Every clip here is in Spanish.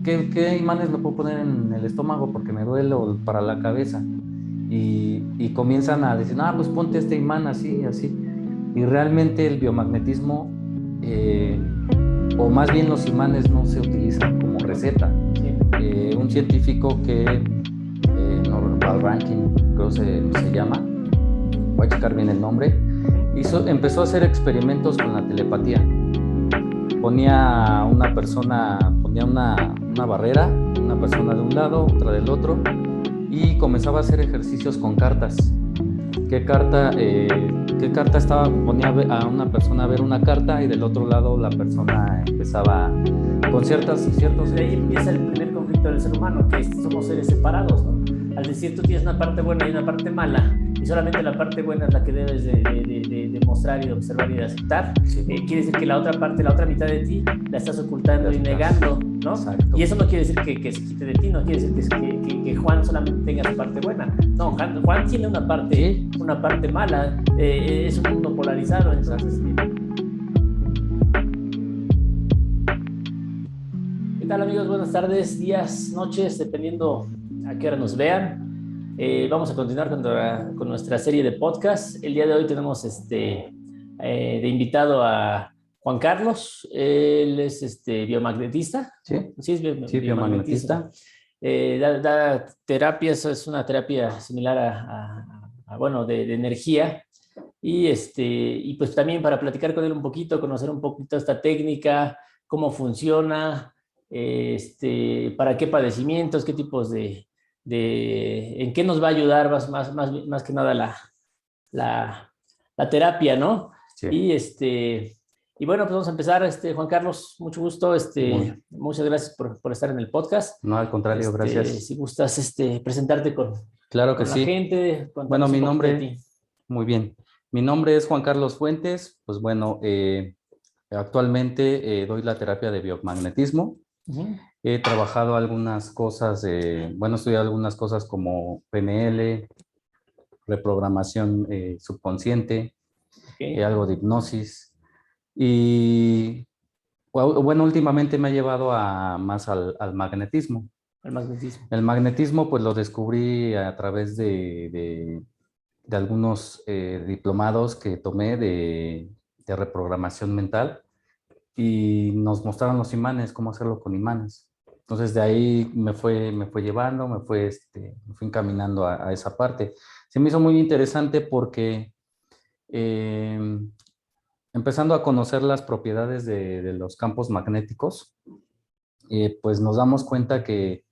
¿qué imanes me puedo poner en el estómago porque me duele o para la cabeza? Y comienzan a decir, ah, pues ponte este imán así, así. Y realmente el biomagnetismo, eh, o más bien los imanes no se utilizan como receta. Un científico que, Norval Rankin, creo se llama, voy a checar bien el nombre, empezó a hacer experimentos con la telepatía. Ponía una barrera, una persona de un lado, otra del otro, y comenzaba a hacer ejercicios con cartas. ¿Qué carta, qué carta estaba? Ponía a una persona a ver una carta y del otro lado la persona empezaba con ciertos. Desde ahí empieza el primer conflicto del ser humano, que somos seres separados, ¿no? Al decir tú tienes una parte buena y una parte mala, y solamente la parte buena es la que debes de mostrar y de observar y de aceptar, Sí. quiere decir que la otra parte, la otra mitad de ti, la estás ocultando y negando, ¿no? Exacto. Y eso no quiere decir que se quite de ti, no quiere decir que Juan solamente tenga su parte buena. No, Juan tiene una parte mala, es un mundo polarizado, entonces... ¿Qué tal, amigos? Buenas tardes, días, noches, dependiendo a qué hora nos vean. Vamos a continuar con nuestra serie de podcast. El día de hoy tenemos de invitado a Juan Carlos. Él es biomagnetista. Sí, Sí, es sí, biomagnetista. Da terapias, es una terapia similar bueno, de energía. Y pues también para platicar con él un poquito, conocer un poquito esta técnica, cómo funciona, para qué padecimientos, qué tipos en qué nos va a ayudar más que nada la, la terapia, ¿no? Sí. Y bueno, pues vamos a empezar, Juan Carlos, mucho gusto, muchas gracias por estar en el podcast. No, al contrario, gracias. Si gustas, presentarte Claro que con la sí. gente, Bueno, contarnos un poquito de ti. muy bien. Mi nombre es Juan Carlos Fuentes. Pues bueno, actualmente doy la terapia de biomagnetismo. Uh-huh. He trabajado algunas cosas, bueno, he estudiado algunas cosas como PNL, reprogramación subconsciente, Okay. algo de hipnosis. Y bueno, últimamente me ha llevado más al magnetismo. El magnetismo. El magnetismo, pues lo descubrí a través de algunos diplomados que tomé de reprogramación mental y nos mostraron los imanes, cómo hacerlo con imanes. Entonces de ahí me fue llevando, me fue encaminando a esa parte. Se me hizo muy interesante porque eh, empezando a conocer las propiedades de los campos magnéticos, pues nos damos cuenta que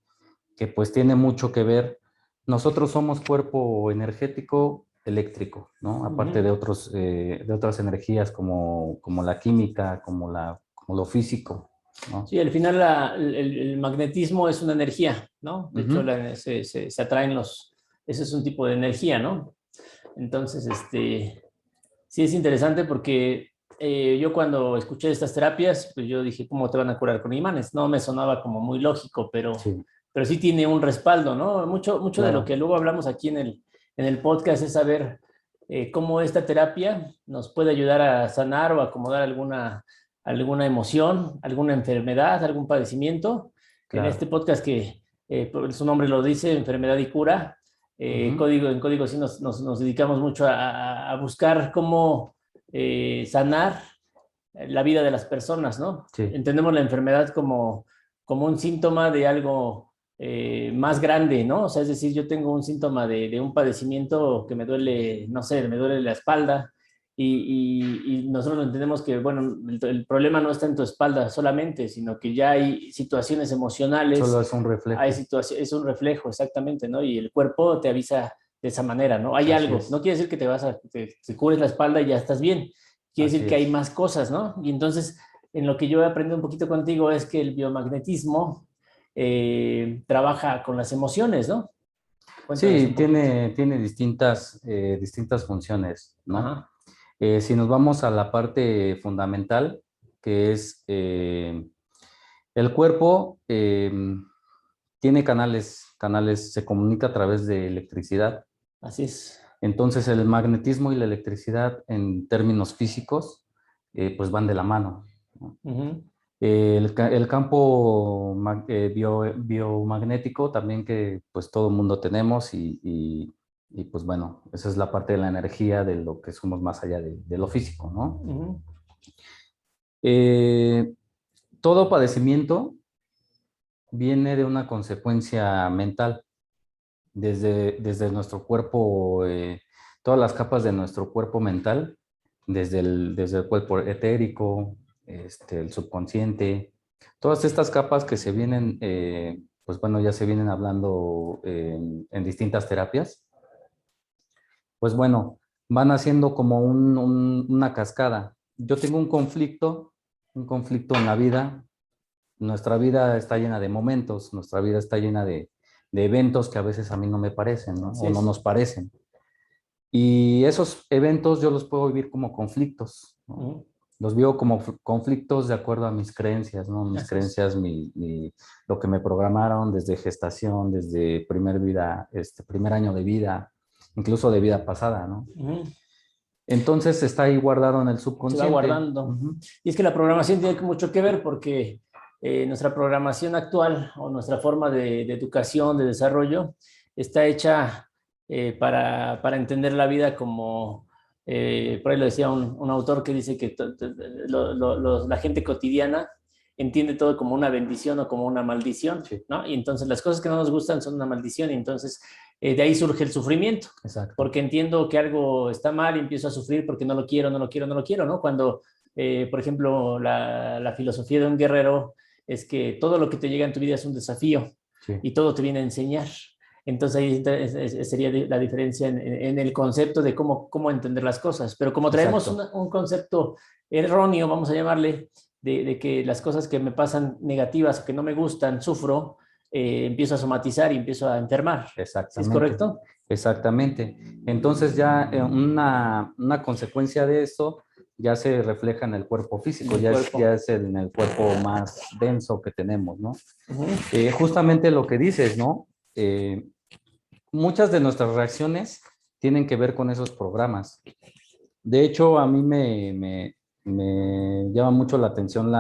pues tiene mucho que ver. Nosotros somos cuerpo energético eléctrico, ¿no? Aparte Uh-huh. de otras energías como la química, como lo físico, ¿no? Sí, al final el magnetismo es una energía, ¿no? De hecho, Ujú. se atraen ese es un tipo de energía, ¿no? Entonces, sí es interesante porque yo cuando escuché estas terapias, pues yo dije, ¿cómo te van a curar con imanes? No me sonaba como muy lógico, Sí, pero sí tiene un respaldo, ¿no? Mucho de lo claro. que luego hablamos aquí en el podcast es saber cómo esta terapia nos puede ayudar a sanar o acomodar alguna emoción, alguna enfermedad, algún padecimiento. En este Claro. podcast que su nombre lo dice, enfermedad y cura, Ujú. en código sí nos dedicamos mucho a buscar cómo sanar la vida de las personas, ¿no? Sí, Entendemos la enfermedad como un síntoma de algo más grande, ¿no? O sea, es decir, yo tengo un síntoma de un padecimiento que me duele, no sé, me duele la espalda y nosotros entendemos que, bueno, el problema no está en tu espalda solamente, sino que ya hay situaciones solo emocionales, es un reflejo. es un reflejo exactamente, ¿no? Y el cuerpo te avisa de esa manera, ¿no? Hay Así algo, no es, quiere decir que te cures la espalda y ya estás bien, quiere decir así que hay es. más cosas, ¿no? Y entonces, en lo que yo he aprendido un poquito contigo es que el biomagnetismo trabaja con las emociones, ¿no? Cuéntanos Sí, un poquito. tiene distintas funciones, ¿no? Ajá. Si nos vamos a la parte fundamental, que es el cuerpo, tiene canales, se comunica a través de electricidad. Así es. Entonces, el magnetismo y la electricidad en términos físicos, pues van de la mano, ¿no? Uh -huh. El campo biomagnético también que pues todo el mundo tenemos y, pues bueno, esa es la parte de la energía de lo que somos más allá de lo físico, ¿no? Ujú. Eh, Todo padecimiento viene de una consecuencia mental, desde nuestro cuerpo, todas las capas de nuestro cuerpo mental, desde el cuerpo etérico, el subconsciente, todas estas capas que se vienen, pues bueno, ya se vienen hablando en distintas terapias, pues bueno, van haciendo como una cascada. Yo tengo un conflicto en la vida. Nuestra vida está llena de momentos, nuestra vida está llena de eventos que a veces a mí no me parecen, ¿no? Así O no es. nos parecen. Y esos eventos yo los puedo vivir como conflictos, ¿no? Ujú. Los vivo como conflictos de acuerdo a mis creencias, ¿no? Mis Así es. creencias, lo que me programaron desde gestación, desde primer año de vida, incluso de vida pasada, ¿no? Ujú. Entonces está ahí guardado en el Se va subconsciente. guardando. Ujú. Y es que la programación tiene mucho que ver porque nuestra programación actual o nuestra forma de educación, de desarrollo, está hecha para entender la vida como, por ahí lo decía un autor que dice que la gente cotidiana entiende todo como una bendición o como una maldición, Sí, ¿no? Y entonces las cosas que no nos gustan son una maldición y entonces de ahí surge el sufrimiento exacto. porque entiendo que algo está mal y empiezo a sufrir porque no lo quiero, no lo quiero, no lo quiero, ¿no? Cuando, por ejemplo, la filosofía de un guerrero es que todo lo que te llega en tu vida es un desafío Sí, y todo te viene a enseñar. Entonces ahí sería la diferencia en el concepto de cómo entender las cosas. Pero como traemos exacto. un concepto erróneo, vamos a llamarle, de que las cosas que me pasan negativas o que no me gustan, sufro, empiezo a somatizar y empiezo a enfermar. ¿Sí es Exactamente, correcto? exactamente. Entonces ya una consecuencia de eso ya se refleja en el cuerpo En físico, el cuerpo. ya es en el cuerpo más denso que tenemos, ¿no? Ujú. Justamente lo que dices, ¿no? Muchas de nuestras reacciones tienen que ver con esos programas. De hecho, a mí me llama mucho la atención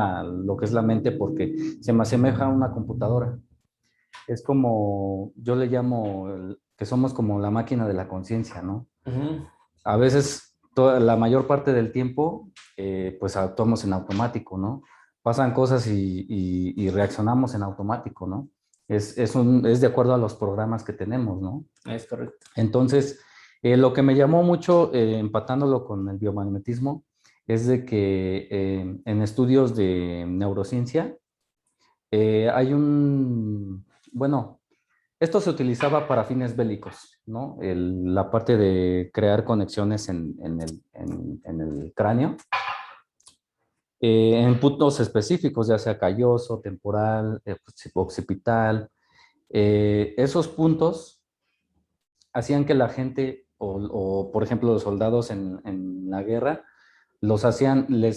lo que es la mente porque se me asemeja a una computadora. Es como, yo le llamo que somos como la máquina de la conciencia, ¿no? Ujú. A veces, la mayor parte del tiempo, pues actuamos en automático, ¿no? Pasan cosas y reaccionamos en automático, ¿no? Es de acuerdo a los programas que tenemos, ¿no? Es correcto. Entonces, lo que me llamó mucho, empatándolo con el biomagnetismo, es de que en estudios de neurociencia hay bueno, esto se utilizaba para fines bélicos, ¿no? La parte de crear conexiones en el cráneo, en puntos específicos, ya sea calloso, temporal, occipital. Esos puntos hacían que la gente, por ejemplo los soldados en la guerra, les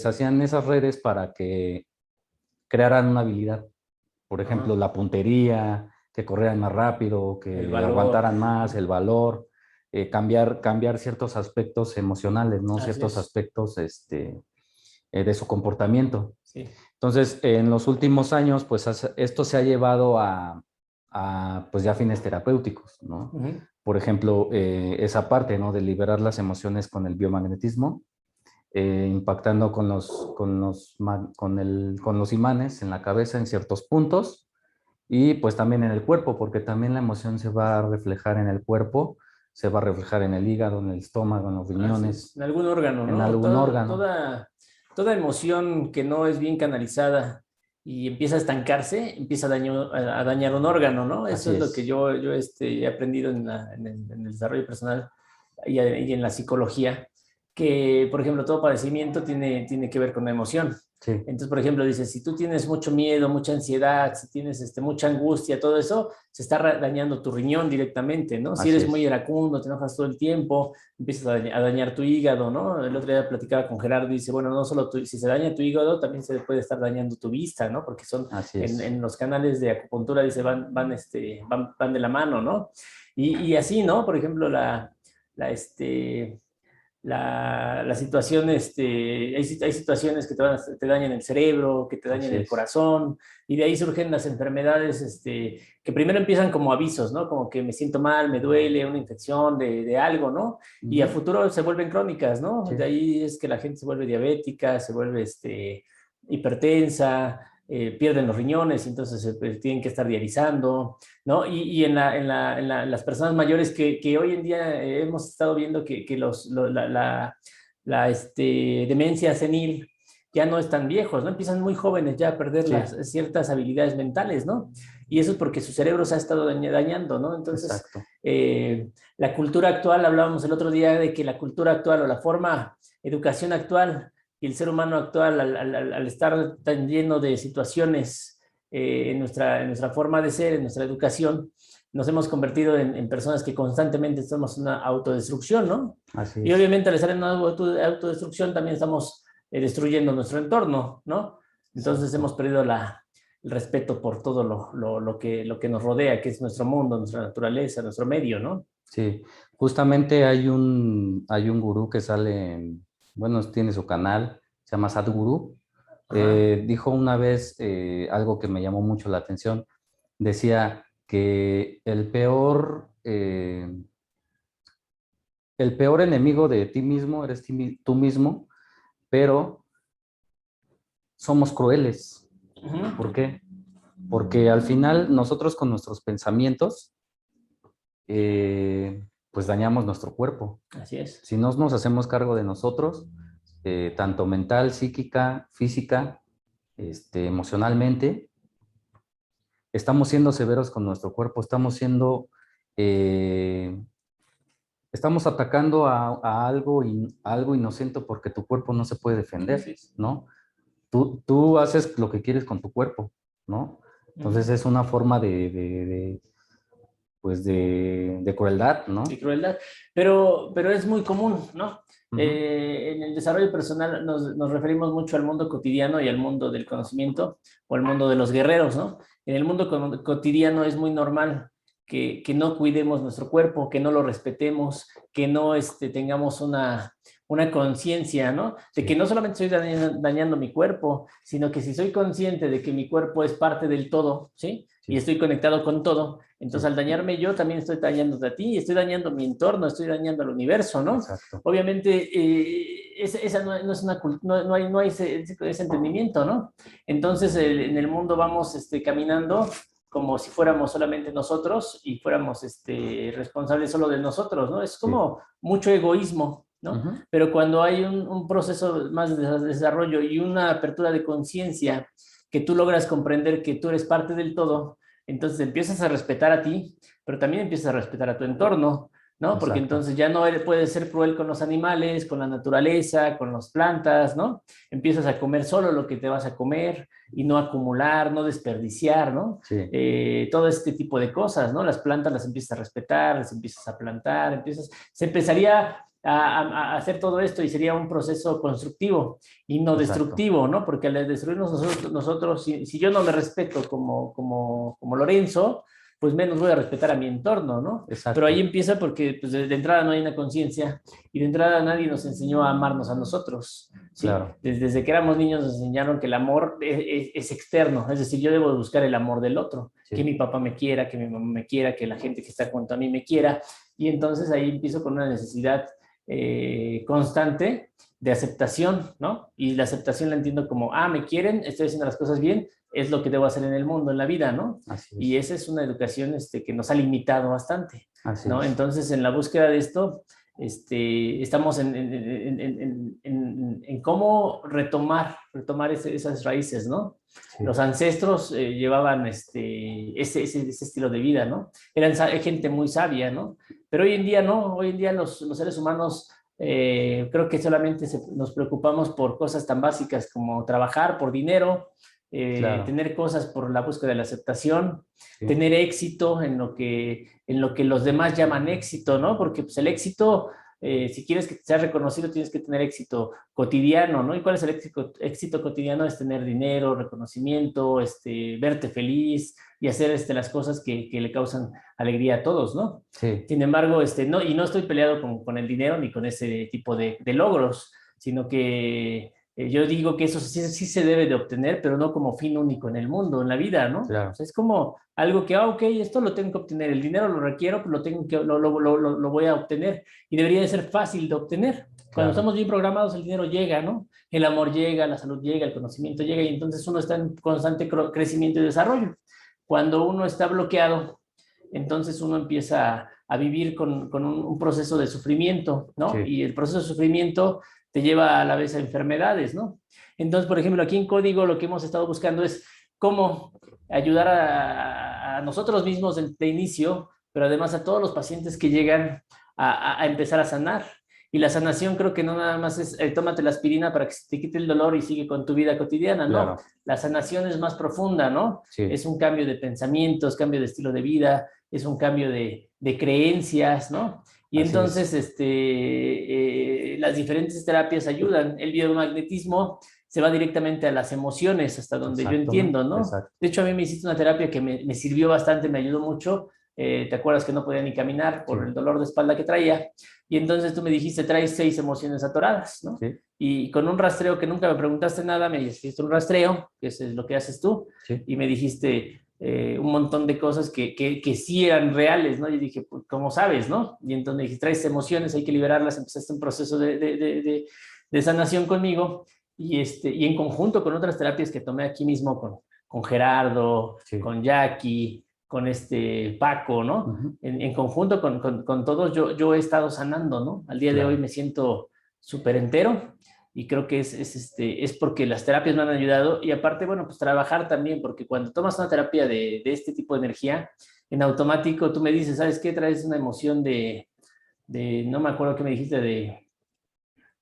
hacían esas redes para que crearan una habilidad. Por ejemplo, Ajá. la puntería, que corrieran más rápido, El que valor. aguantaran más, el valor, cambiar ciertos aspectos emocionales, ¿no? Así Ciertos es. aspectos de su comportamiento. Sí. Entonces, en los últimos años, pues esto se ha llevado pues ya fines terapéuticos, ¿no? Ujú. Por ejemplo, esa parte, ¿no? De liberar las emociones con el biomagnetismo, impactando con los imanes en la cabeza en ciertos puntos y pues también en el cuerpo, porque también la emoción se va a reflejar en el cuerpo, se va a reflejar en el hígado, en el estómago, en los Así es. riñones, En algún órgano, en ¿no? algún órgano. Toda emoción que no es bien canalizada y empieza a estancarse, empieza a dañar un órgano, ¿no? Eso Así es lo que es. yo he aprendido en el desarrollo personal y en la psicología, que, por ejemplo, todo padecimiento tiene que ver con la emoción. Sí, Entonces, por ejemplo, dice, si tú tienes mucho miedo, mucha ansiedad, si tienes mucha angustia, todo eso, se está dañando tu riñón directamente, ¿no? Si así eres muy es. iracundo, te enojas todo el tiempo, empiezas a dañar tu hígado, ¿no? El otro día platicaba con Gerardo y dice, bueno, no solo si se daña tu hígado, también se puede estar dañando tu vista, ¿no? Porque son, Así es. en los canales de acupuntura, dice, van de la mano, ¿no? Y así, ¿no? Por ejemplo, la, este, la situación, hay situaciones que te dañan el cerebro, que te dañan Así el es. corazón, y de ahí surgen las enfermedades, que primero empiezan como avisos, ¿no? Como que me siento mal, me duele, una infección de algo, ¿no? Y a Ujú. futuro se vuelven crónicas, ¿no? Sí, De ahí es que la gente se vuelve diabética, se vuelve, hipertensa, pierden los riñones, entonces pues, tienen que estar dializando, ¿no? Y las personas mayores que hoy en día hemos estado viendo que demencia senil ya no están viejos, ¿no? Empiezan muy jóvenes ya a perder sí, ciertas habilidades mentales, ¿no? Y eso es porque su cerebro se ha estado dañando, ¿no? Entonces, exacto. la cultura actual, hablábamos el otro día de que la cultura actual o la forma, educación actual y el ser humano actual, al estar tan lleno de situaciones en nuestra forma de ser, en nuestra educación, nos hemos convertido en personas que constantemente estamos en una autodestrucción, ¿no? Así Y es. obviamente al estar en una autodestrucción también estamos destruyendo nuestro entorno, ¿no? Entonces hemos Exacto. perdido el respeto por todo lo que nos rodea, que es nuestro mundo, nuestra naturaleza, nuestro medio, ¿no? Sí, justamente hay un gurú que sale bueno, tiene su canal, se llama Sadhguru. Ajá. Dijo una vez algo que me llamó mucho la atención. Decía que el peor enemigo de ti mismo eres tú mismo, pero somos crueles. ¿Por Ujú. qué? Porque al final nosotros con nuestros pensamientos, pues dañamos nuestro cuerpo. Así es. Si no nos hacemos cargo de nosotros, tanto mental, psíquica, física, emocionalmente, estamos siendo severos con nuestro cuerpo, eh, estamos atacando a algo, a algo inocente porque tu cuerpo no se puede Sí, defender, sí, sí. ¿no? Tú haces lo que quieres con tu cuerpo, ¿no? Entonces Ujú. es una forma pues de crueldad, De ¿no? crueldad, pero es muy común, ¿no? Ujú. En el desarrollo personal nos referimos mucho al mundo cotidiano y al mundo del conocimiento o al mundo de los guerreros, ¿no? En el mundo cotidiano es muy normal que no cuidemos nuestro cuerpo, que no lo respetemos, que no tengamos una conciencia, ¿no? De que Sí, no solamente estoy dañando mi cuerpo, sino que si soy consciente de que mi cuerpo es parte del todo, ¿sí? Y sí, estoy conectado con todo, entonces, sí, al dañarme yo, también estoy dañándote a ti, estoy dañando mi entorno, estoy dañando al universo, ¿no? exacto. Obviamente, esa no es una no hay ese entendimiento, ¿no? Entonces, en el mundo vamos caminando como si fuéramos solamente nosotros y fuéramos responsables solo de nosotros, ¿no? Es Sí. como mucho egoísmo, ¿no? Ujú. Pero cuando hay un proceso más de desarrollo y una apertura de conciencia, que tú logras comprender que tú eres parte del todo, entonces empiezas a respetar a ti, pero también empiezas a respetar a tu entorno, ¿no? Porque Exacto. entonces ya no puedes ser cruel con los animales, con la naturaleza, con las plantas, ¿no? Empiezas a comer solo lo que te vas a comer y no acumular, no desperdiciar, ¿no? Sí, Todo este tipo de cosas, ¿no? Las plantas las empiezas a respetar, las empiezas a plantar, se empezaría a hacer todo esto y sería un proceso constructivo y no exacto. destructivo, ¿no? Porque al destruirnos nosotros si yo no me respeto como Lorenzo, pues menos voy a respetar a mi entorno, ¿no? Pero ahí Exacto. empieza porque pues, de entrada no hay una conciencia y de entrada nadie nos enseñó a amarnos a nosotros, ¿sí? Claro. Desde que éramos niños nos enseñaron que el amor es externo, es decir, yo debo buscar el amor del otro, que Sí, mi papá me quiera, que mi mamá me quiera, que la gente que está junto a mí me quiera, y entonces ahí empiezo con una necesidad constante de aceptación, ¿no? Y la aceptación la entiendo como, me quieren, estoy haciendo las cosas bien, es lo que debo hacer en el mundo, en la vida, ¿no? así Y es. esa es una educación que nos ha limitado bastante, Así ¿no? es. Entonces, en la búsqueda de esto, estamos en cómo retomar esas raíces, ¿no? Sí, Los ancestros llevaban ese estilo de vida, ¿no? Eran gente muy sabia, ¿no? Pero hoy en día no, hoy en día los seres humanos creo que solamente nos preocupamos por cosas tan básicas como trabajar por dinero, claro. tener cosas por la búsqueda de la aceptación, Sí, tener éxito en lo que los demás llaman éxito, ¿no? Porque pues, el éxito Si quieres que seas reconocido, tienes que tener éxito cotidiano, ¿no? ¿Y cuál es el éxito cotidiano? Es tener dinero, reconocimiento, verte feliz y hacer las cosas que le causan alegría a todos, ¿no? Sí, Sin embargo, no, y no estoy peleado con el dinero ni con ese tipo de logros, sino que yo digo que eso sí, sí se debe de obtener, pero no como fin único en el mundo, en la vida, ¿no? O claro, sea, es como algo que, ok, esto lo tengo que obtener, el dinero lo requiero, pues lo voy a obtener y debería de ser fácil de obtener. Cuando claro, estamos bien programados, el dinero llega, ¿no? El amor llega, la salud llega, el conocimiento llega y entonces uno está en constante crecimiento y desarrollo. Cuando uno está bloqueado, entonces uno empieza a vivir con un proceso de sufrimiento, ¿no? sí, Y el proceso de sufrimiento te lleva a la vez a enfermedades, ¿no? Entonces, por ejemplo, aquí en Código lo que hemos estado buscando es cómo ayudar a nosotros mismos de inicio, pero además a todos los pacientes que llegan a empezar a sanar. Y la sanación creo que no nada más es tómate la aspirina para que se te quite el dolor y sigue con tu vida cotidiana, no. claro, La sanación es más profunda, ¿no? sí, Es un cambio de pensamientos, cambio de estilo de vida, es un cambio de creencias, ¿no? Y así es, entonces las diferentes terapias ayudan. El biomagnetismo se va directamente a las emociones, hasta donde yo exacto, ¿no? entiendo, ¿no? Exacto, De hecho, a mí me hiciste una terapia que me sirvió bastante, me ayudó mucho. ¿Te acuerdas que no podía ni caminar por sí, el dolor de espalda que traía? Y entonces tú me dijiste, traes 6 emociones atoradas, ¿no? sí, Y con un rastreo que nunca me preguntaste nada, me hiciste un rastreo, que es lo que haces tú, sí, y me dijiste un montón de cosas que sí eran reales, ¿no? Y dije, pues, ¿cómo sabes, no? Y entonces me dijiste, traes emociones, hay que liberarlas, empezaste un proceso de sanación conmigo y en conjunto con otras terapias que tomé aquí mismo con Gerardo, sí, con Jackie, con Paco, ¿no? ujú, En conjunto con todos yo he estado sanando, ¿no? Al día de hoy claro, me siento súper entero y creo que es porque las terapias me han ayudado y aparte, bueno, pues trabajar también, porque cuando tomas una terapia de este tipo de energía, en automático tú me dices, ¿sabes qué? Traes una emoción no me acuerdo qué me dijiste, de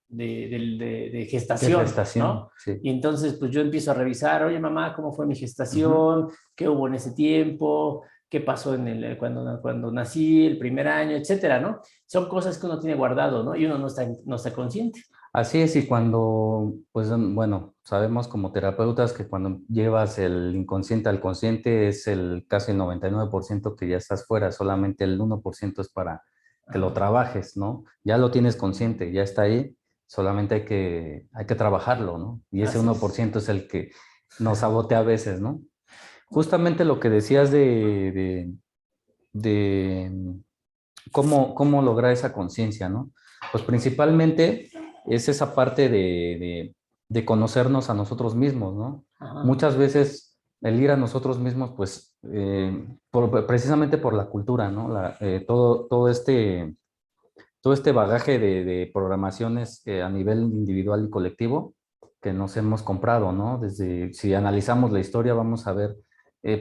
de gestación, gestación, ¿no? sí, Y entonces, pues yo empiezo a revisar, oye mamá, ¿cómo fue mi ujú. gestación? ¿Qué hubo en ese tiempo? ¿Qué pasó cuando nací, el primer año, etcétera, ¿no? Son cosas que uno tiene guardado, ¿no? Y uno no está consciente. Así es, y cuando, pues bueno, sabemos como terapeutas que cuando llevas el inconsciente al consciente es el casi el 99% que ya estás fuera, solamente el 1% es para que lo Ajá. trabajes, ¿no? Ya lo tienes consciente, ya está ahí, solamente hay que trabajarlo, ¿no? Y ese Así uno por es. ciento es el que nos sabotea a veces, ¿no? Justamente lo que decías de cómo lograr esa conciencia, ¿no? Pues principalmente es esa parte de conocernos a nosotros mismos, ¿no? Ajá. Muchas veces el ir a nosotros mismos, pues precisamente por la cultura, ¿no? Todo este bagaje de programaciones a nivel individual y colectivo que nos hemos comprado, ¿no? Desde, si analizamos la historia, vamos a ver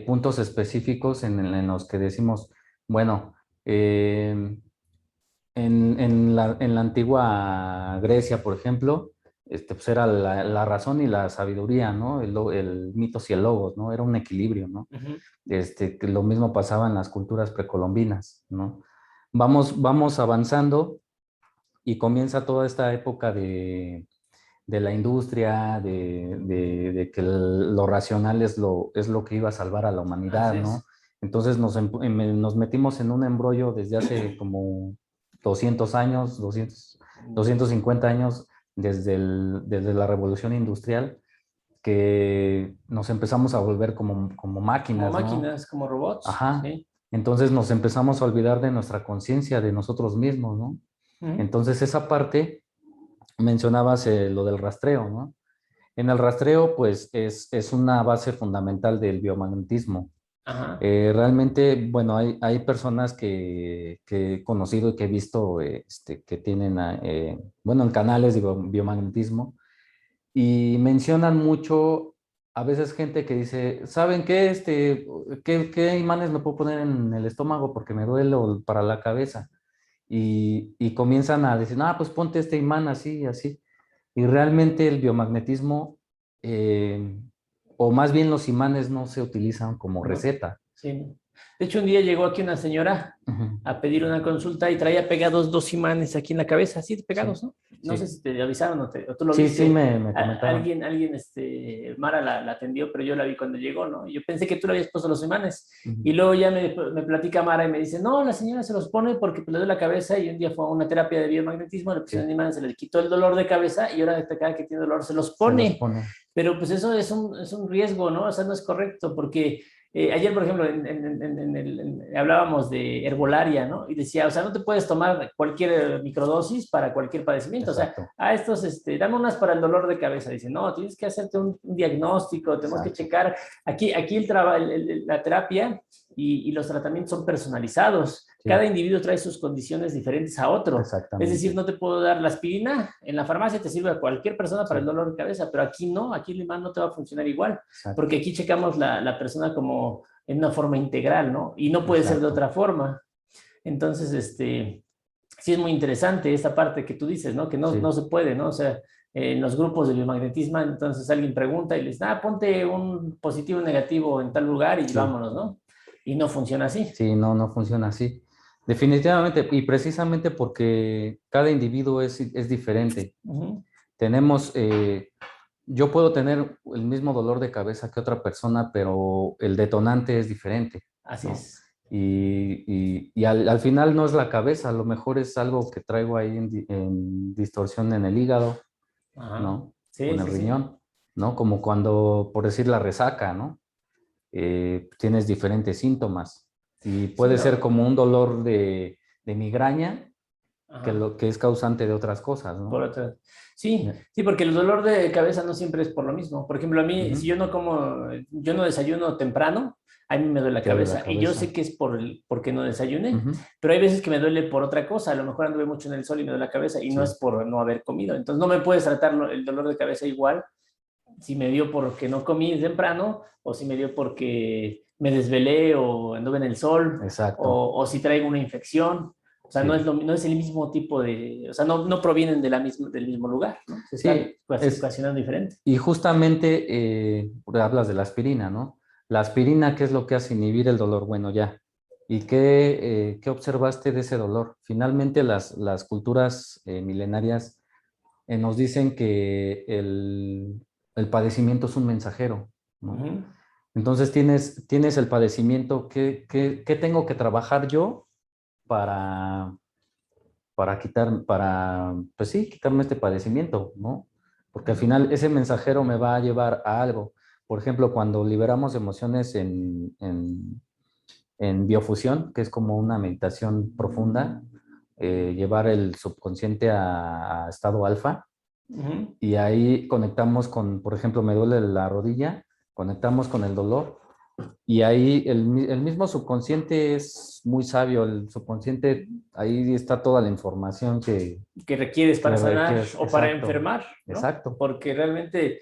puntos específicos en los que decimos, bueno, eh, en la antigua Grecia, por ejemplo, pues era la razón y la sabiduría, ¿no? El mitos y el logos, ¿no? Era un equilibrio, ¿no? Ujú. Que lo mismo pasaba en las culturas precolombinas, ¿no? Vamos avanzando y comienza toda esta época de la industria, de que lo racional es lo que iba a salvar a la humanidad, Así ¿no? es. Entonces nos metimos en un embrollo desde hace como 200 años, 250 años, desde la revolución industrial, que nos empezamos a volver como Como máquinas, ¿no? máquinas, como robots, Ajá. sí. Entonces nos empezamos a olvidar de nuestra conciencia, de nosotros mismos, ¿no? Ujú. Entonces esa parte mencionabas lo del rastreo, ¿no? En el rastreo, pues es una base fundamental del biomagnetismo. Ajá. Realmente, bueno, hay personas que he conocido y que he visto que tienen, bueno, en canales de biomagnetismo y mencionan mucho, a veces gente que dice, ¿saben qué? ¿Qué imanes me puedo poner en el estómago porque me duele o para la cabeza? Y comienzan a decir, ah, pues ponte este imán así y así. Y realmente el biomagnetismo, eh, o más bien los imanes no se utilizan como No, receta. sí. De hecho, un día llegó aquí una señora a pedir una consulta y traía pegados 2 imanes aquí en la cabeza, así pegados, Sí, ¿no? No sé sí. si te avisaron o tú lo Sí, sí, viste. me comentaron. Alguien, Mara la atendió, pero yo la vi cuando llegó, ¿no? Y yo pensé que tú le habías puesto los imanes. Ujú. Y luego ya me platica Mara y me dice, no, la señora se los pone porque pues, le duele la cabeza y un día fue a una terapia de biomagnetismo, le pusieron Sí, imanes, se le quitó el dolor de cabeza y ahora cada que tiene dolor se los se los pone. pone. Pero pues eso es un riesgo, ¿no? O sea, no es correcto porque ayer, por ejemplo, hablábamos de herbolaria, ¿no? Y decía, o sea, no te puedes tomar cualquier microdosis para cualquier padecimiento. O sea, Exacto, a estos, dame unas para el dolor de cabeza. Dice, no, tienes que hacerte un diagnóstico, tenemos que exacto. checar. Aquí la terapia y los tratamientos son personalizados. Cada Sí, individuo trae sus condiciones diferentes a otro. Es decir, exactamente. no te puedo dar la aspirina, en la farmacia te sirve a cualquier persona para el Sí, dolor de cabeza, pero aquí no, aquí el imán no te va a funcionar igual, porque exacto, aquí checamos la persona como en una forma integral, ¿no? Y no puede ser de exacto. otra forma. Entonces, sí es muy interesante esta parte que tú dices, ¿no? Que no Sí, se puede, ¿no? O sea, en los grupos de biomagnetismo, entonces alguien pregunta y les da, ponte un positivo o negativo en tal lugar y sí, vámonos, ¿no? Y no funciona así. sí, no, no funciona así. Definitivamente, y precisamente porque cada individuo es diferente. Ujú. Tenemos, yo puedo tener el mismo dolor de cabeza que otra persona, pero el detonante es diferente, Así ¿no? es. Y al final no es la cabeza, a lo mejor es algo que traigo ahí en distorsión en el hígado, Ajá. ¿no? O Sí, en el sí, sí. riñón, ¿no? Como cuando, por decir, la resaca, ¿no? Tienes diferentes síntomas y Sí, puede ser ¿no? como un dolor de migraña Ajá. que es causante de otras cosas, Por ¿no? otra. Sí, sí, porque el dolor de cabeza no siempre es por lo mismo. Por ejemplo, a mí, si Ujú. yo no desayuno temprano, a mí me duele la Te duele la cabeza. Y yo sé cabeza. que es porque no desayuné, Ujú. pero hay veces que me duele por otra cosa. A lo mejor anduve mucho en el sol y me duele la cabeza y no es Sí, por no haber comido. Entonces no me puedes tratar el dolor de cabeza igual si me dio porque no comí temprano o si me dio porque me desvelé o anduve en el sol exacto. o si traigo una infección. O sea, Sí, no es el mismo tipo de, o sea, no provienen del mismo lugar, ¿no? Se están sí, es, ocasionando diferente. y justamente hablas de la aspirina, ¿no? La aspirina, ¿qué es lo que hace inhibir el dolor? Bueno, ya. ¿Y qué observaste de ese dolor? Finalmente, las culturas milenarias nos dicen que el padecimiento es un mensajero, ¿no? Ujú. Entonces tienes el padecimiento, ¿qué tengo que trabajar yo para, pues sí, quitarme este padecimiento, ¿no? Porque al final ese mensajero me va a llevar a algo. Por ejemplo, cuando liberamos emociones en biofusión, que es como una meditación profunda, llevar el subconsciente a estado alfa, Ujú. y ahí conectamos con, por ejemplo, me duele la rodilla, conectamos con el dolor y ahí el mismo subconsciente es muy sabio, el subconsciente, ahí está toda la información Que requieres para que sanar requieres. o para Exacto, enfermar, ¿no? exacto. Porque realmente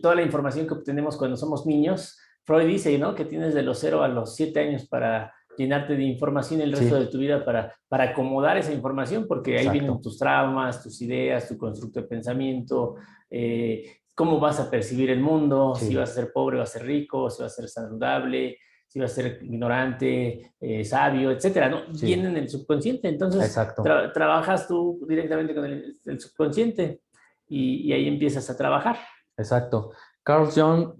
toda la información que obtenemos cuando somos niños, Freud dice, ¿no? Que tienes de los 0 a los 7 años para llenarte de información el resto de Sí, tu vida para acomodar esa información, porque ahí vienen exacto. tus traumas, tus ideas, tu constructo de pensamiento, cómo vas a percibir el mundo, si Sí, vas a ser pobre, vas a ser rico, si vas a ser saludable, si vas a ser ignorante, sabio, etcétera, ¿no? sí, Vienen en el subconsciente. Entonces, exacto, trabajas tú directamente con el subconsciente y ahí empiezas a trabajar. exacto. Carl Jung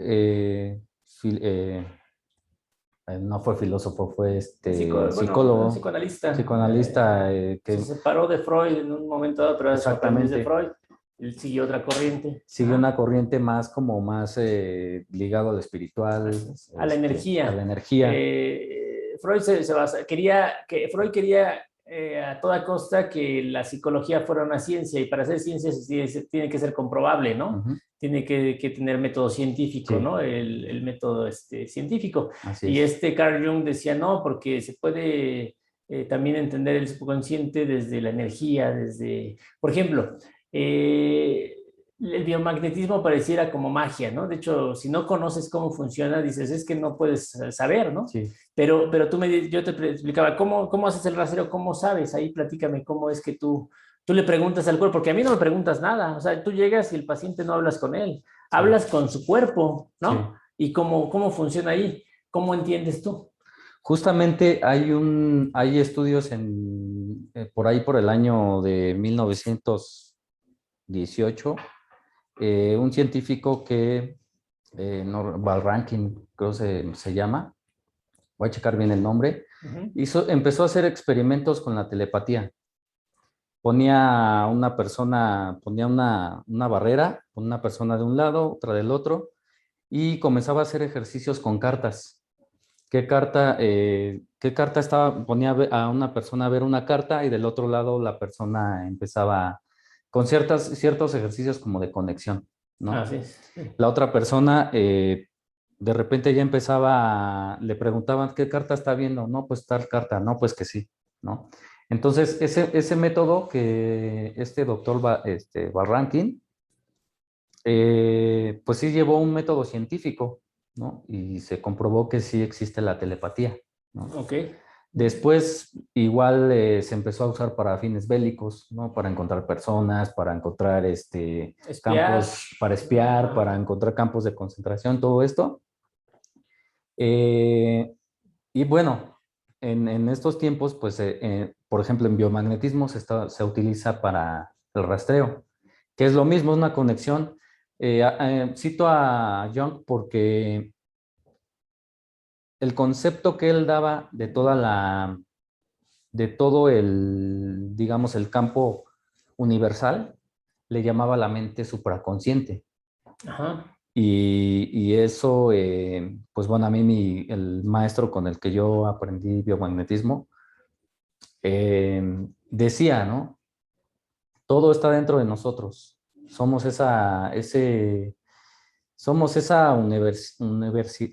no fue filósofo, fue Bueno, un psicólogo, psicoanalista psicoanalista, se separó de Freud en un momento dado, pero era su aprendiz de exactamente Freud. Él siguió otra corriente. sigue una corriente más como más ligado al espiritual, A la a energía. la energía. Freud se basa, Freud quería a toda costa que la psicología fuera una ciencia y para hacer ciencia tiene que ser comprobable, ¿no? Ujú. Tiene que tener método científico, Sí, ¿no? El método científico. así Y es. Carl Jung decía, no, porque se puede también entender el subconsciente desde la energía, por ejemplo, el biomagnetismo pareciera como magia, ¿no? De hecho, si no conoces cómo funciona, dices, es que no puedes saber, ¿no? Sí, Pero yo te explicaba, ¿cómo haces el rastreo? ¿Cómo sabes? Ahí platícame cómo es que tú le preguntas al cuerpo, porque a mí no me preguntas nada, o sea, tú llegas y el paciente no hablas con él, sí, hablas con su cuerpo, ¿no? sí. Y cómo funciona ahí, ¿cómo entiendes tú? Justamente hay estudios por ahí por el año de 1918, un científico que, Rankin, creo se llama, voy a checar bien el nombre, empezó a hacer experimentos con la telepatía. Ponía una barrera, una persona de un lado, otra del otro, y comenzaba a hacer ejercicios con cartas. Qué carta ponía a una persona a ver una carta y del otro lado la persona empezaba con ciertos ejercicios como de conexión, ¿no? Así es. La otra persona de repente ya le preguntaban qué carta está viendo, no, pues tal carta, no, pues que sí, ¿no? Entonces, ese método que este doctor Barranquín, pues sí llevó un método científico, ¿no? Y se comprobó que sí existe la telepatía, ¿no? Ok. Después, igual se empezó a usar para fines bélicos, ¿no? Para encontrar personas, para encontrar campos, para espiar, para encontrar campos de concentración, todo esto. Y bueno, en estos tiempos, pues, por ejemplo, en biomagnetismo se utiliza para el rastreo, que es lo mismo, es una conexión. Cito a Jung porque el concepto que él daba de todo digamos, el campo universal, le llamaba la mente supraconsciente. Ajá. Y eso, pues bueno, a mí el maestro con el que yo aprendí biomagnetismo, decía, ¿no? Todo está dentro de nosotros. Somos esa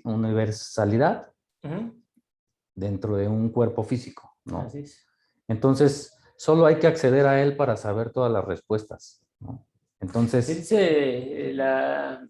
universalidad dentro de un cuerpo físico, ¿no? Así es. Entonces, solo hay que acceder a él para saber todas las respuestas, ¿no? Se Entonces, dice la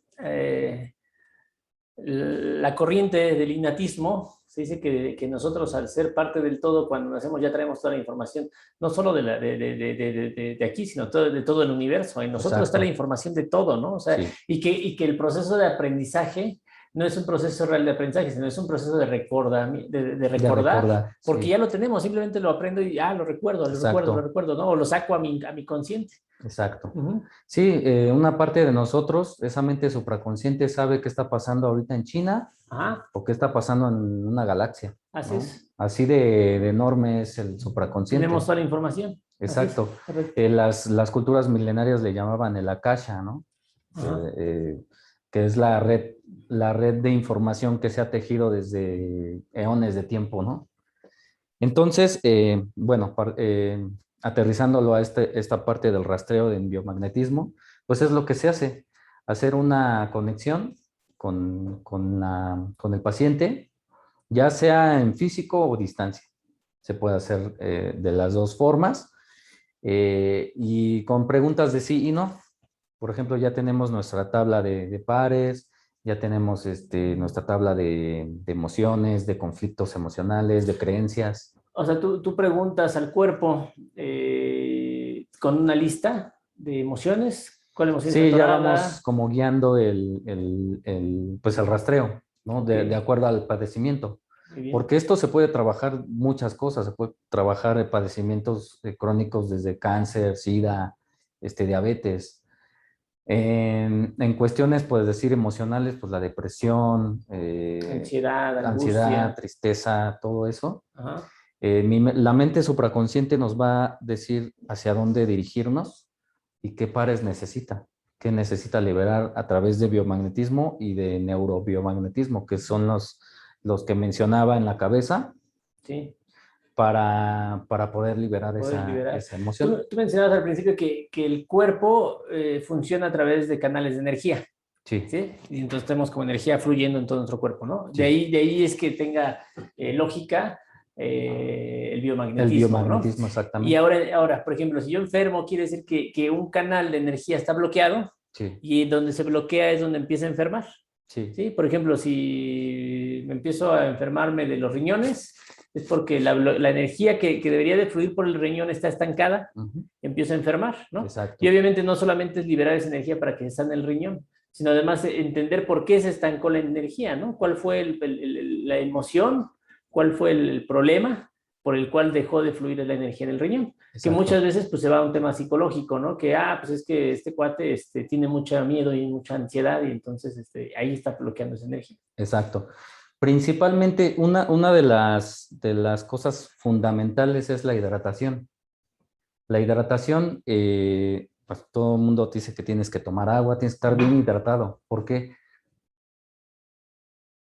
corriente del innatismo, se dice que nosotros al ser parte del todo, cuando nacemos ya traemos toda la información, no solo de aquí, sino de todo el universo. En nosotros está la exacto, información de todo, ¿no? O sea, sí, y que el proceso de aprendizaje no es un proceso real de aprendizaje, sino es un proceso de de recordar, recordar, porque sí, ya lo tenemos, simplemente lo aprendo y lo exacto, recuerdo, ¿no? O lo saco a mi consciente. exacto. Ujú. Sí, una parte de nosotros, esa mente supraconsciente, sabe qué está pasando ahorita en China Ajá, o qué está pasando en una galaxia, así ¿no? es. Así de enorme es el Tenemos supraconsciente. toda la información. Así es, Exacto. correcto. Las culturas milenarias le llamaban el Akasha, ¿no? Ajá. Que es la red de información que se ha tejido desde eones de tiempo, ¿no? Entonces, bueno, aterrizándolo a esta parte del rastreo del biomagnetismo, pues es lo que se hace, hacer una conexión con el paciente, ya sea en físico o distancia. Se puede hacer de las dos formas y con preguntas de sí y no. Por ejemplo, ya tenemos nuestra tabla de pares, ya tenemos nuestra tabla de emociones, de conflictos emocionales, de creencias. O sea, tú preguntas al cuerpo con una lista de emociones, cuál emoción está Sí, ya vamos atorada. como guiando pues el rastreo, ¿no? Ok, De acuerdo al padecimiento. muy bien. Porque esto se puede trabajar muchas cosas, se puede trabajar padecimientos crónicos desde cáncer, SIDA, diabetes. En cuestiones, pues decir emocionales, pues la depresión, Ansiedad, ansiedad, angustia. tristeza, todo eso. Ajá. La mente supraconsciente nos va a decir hacia dónde dirigirnos y qué pares necesita, qué necesita liberar a través de biomagnetismo y de neurobiomagnetismo, que son los que mencionaba en la cabeza Sí, para poder liberar poder liberar. esa emoción. Tú mencionabas al principio que el cuerpo funciona a través de canales de energía. Sí, ¿Sí? Y entonces tenemos como energía fluyendo en todo nuestro cuerpo, ¿no? sí. De ahí es que tenga lógica el El biomagnetismo, ¿no? biomagnetismo, Y exactamente. ahora, por ejemplo, si yo enfermo, quiere decir que un canal de energía está bloqueado Sí, y donde se bloquea es donde empieza a enfermar, sí, ¿sí? Por ejemplo, si me empiezo a enfermarme de los riñones, es porque la energía que debería de fluir por el riñón está estancada, ujú, empiezo a enfermar, ¿no? Y exacto. obviamente no solamente es liberar esa energía para que sane el riñón, sino además entender por qué se estancó la energía, ¿no? ¿Cuál fue la emoción? cuál fue el problema por el cual dejó de fluir la energía en el riñón. Exacto. Que muchas veces pues se va a un tema psicológico, ¿no? Que, pues es que este cuate tiene mucho miedo y mucha ansiedad y entonces ahí está bloqueando esa energía. Exacto. Principalmente una de las cosas fundamentales es la hidratación. La hidratación, pues todo el mundo te dice que tienes que tomar agua, tienes que estar bien hidratado. ¿Por qué?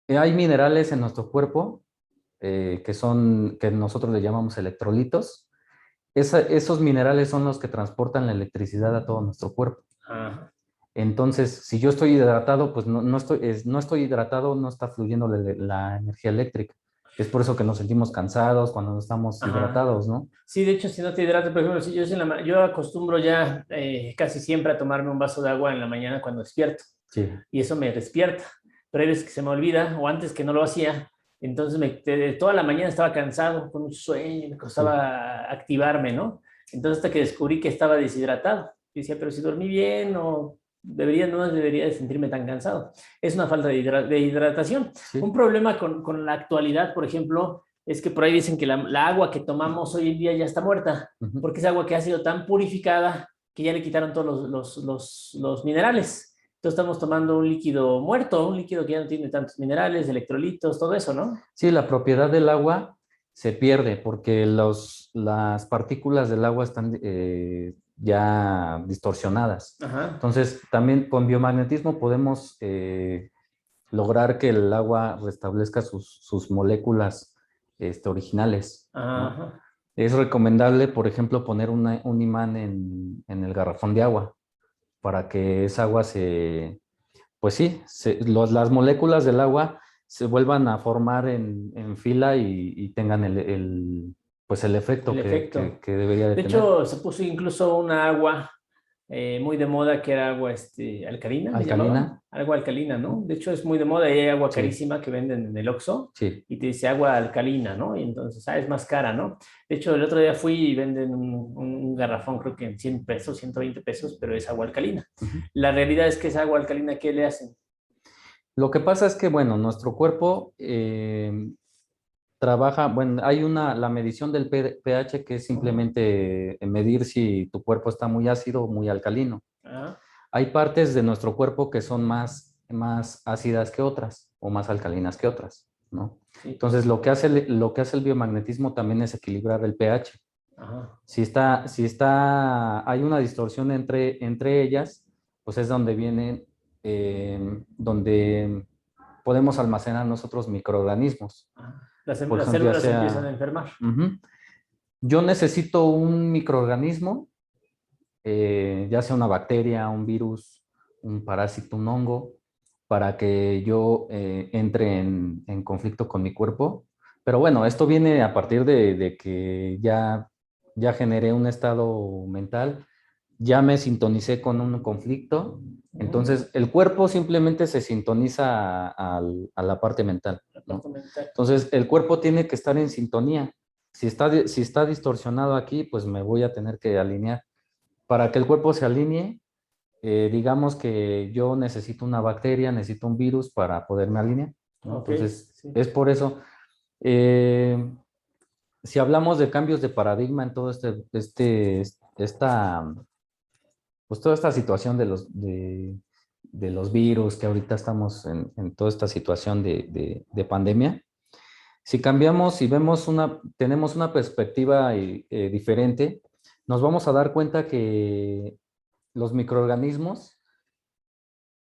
Hay minerales en nuestro cuerpo que nosotros le llamamos electrolitos. Esos minerales son los que transportan la electricidad a todo nuestro cuerpo. Ajá. Entonces, si yo estoy hidratado, pues no estoy hidratado, no está fluyendo la energía eléctrica. Es por eso que nos sentimos cansados cuando no estamos hidratados, ¿no? Sí, de hecho, si no te hidratas, por ejemplo, si yo acostumbro ya casi siempre a tomarme un vaso de agua en la mañana cuando despierto. Sí. Y eso me despierta. Pero hay veces que se me olvida, o antes que no lo hacía, entonces toda la mañana estaba cansado, con mucho sueño, me costaba activarme, ¿no? Entonces hasta que descubrí que estaba deshidratado. Yo decía, pero si dormí bien, no debería de sentirme tan cansado. Es una falta de hidratación. Sí. Un problema con la actualidad, por ejemplo, es que por ahí dicen que la agua que tomamos hoy en día ya está muerta, porque es agua que ha sido tan purificada que ya le quitaron todos los minerales. Entonces estamos tomando un líquido muerto, un líquido que ya no tiene tantos minerales, electrolitos, todo eso, ¿no? Sí, la propiedad del agua se pierde porque las partículas del agua están ya distorsionadas. Ajá. Entonces, también con biomagnetismo podemos lograr que el agua restablezca sus moléculas originales, ¿no? Ajá. Es recomendable, por ejemplo, poner un imán en el garrafón de agua para que esa agua pues sí, las moléculas del agua se vuelvan a formar en fila y tengan pues el efecto, que debería de tener. De hecho, se puso incluso una agua muy de moda que era agua alcalina. ¿Alcalina? Agua alcalina, ¿no? De hecho, es muy de moda y hay agua Sí. carísima que venden en el Oxxo. Sí. Y te dice agua alcalina, ¿no? Y entonces, es más cara, ¿no? De hecho, el otro día fui y venden un garrafón, creo que en 100 pesos, 120 pesos, pero es agua alcalina. La realidad es que esa agua alcalina, ¿qué le hacen? Lo que pasa es que, bueno, nuestro cuerpo trabaja, bueno, hay la medición del pH que es simplemente medir si tu cuerpo está muy ácido o muy alcalino. Hay partes de nuestro cuerpo que son más ácidas que otras o más alcalinas que otras, ¿no? Sí. Entonces, lo que hace el biomagnetismo también es equilibrar el pH. Ajá. Si hay una distorsión entre ellas, pues es donde vienen, donde podemos almacenar nosotros microorganismos. Las células empiezan a enfermar. Yo necesito un microorganismo, ya sea una bacteria, un virus, un parásito, un hongo, para que yo entre en conflicto con mi cuerpo. Pero bueno, esto viene a partir de que ya generé un estado mental, ya me sintonicé con un conflicto. Entonces, el cuerpo simplemente se sintoniza a la parte mental, ¿no? Entonces, el cuerpo tiene que estar en sintonía. Si está distorsionado aquí, pues me voy a tener que alinear. Para que el cuerpo se alinee, digamos que yo necesito una bacteria, necesito un virus para poderme alinear, ¿no? Okay, entonces, sí. Es por eso. Si hablamos de cambios de paradigma en todo pues toda esta situación de los virus, que ahorita estamos en toda esta situación de pandemia, si cambiamos y tenemos una perspectiva diferente, nos vamos a dar cuenta que los microorganismos,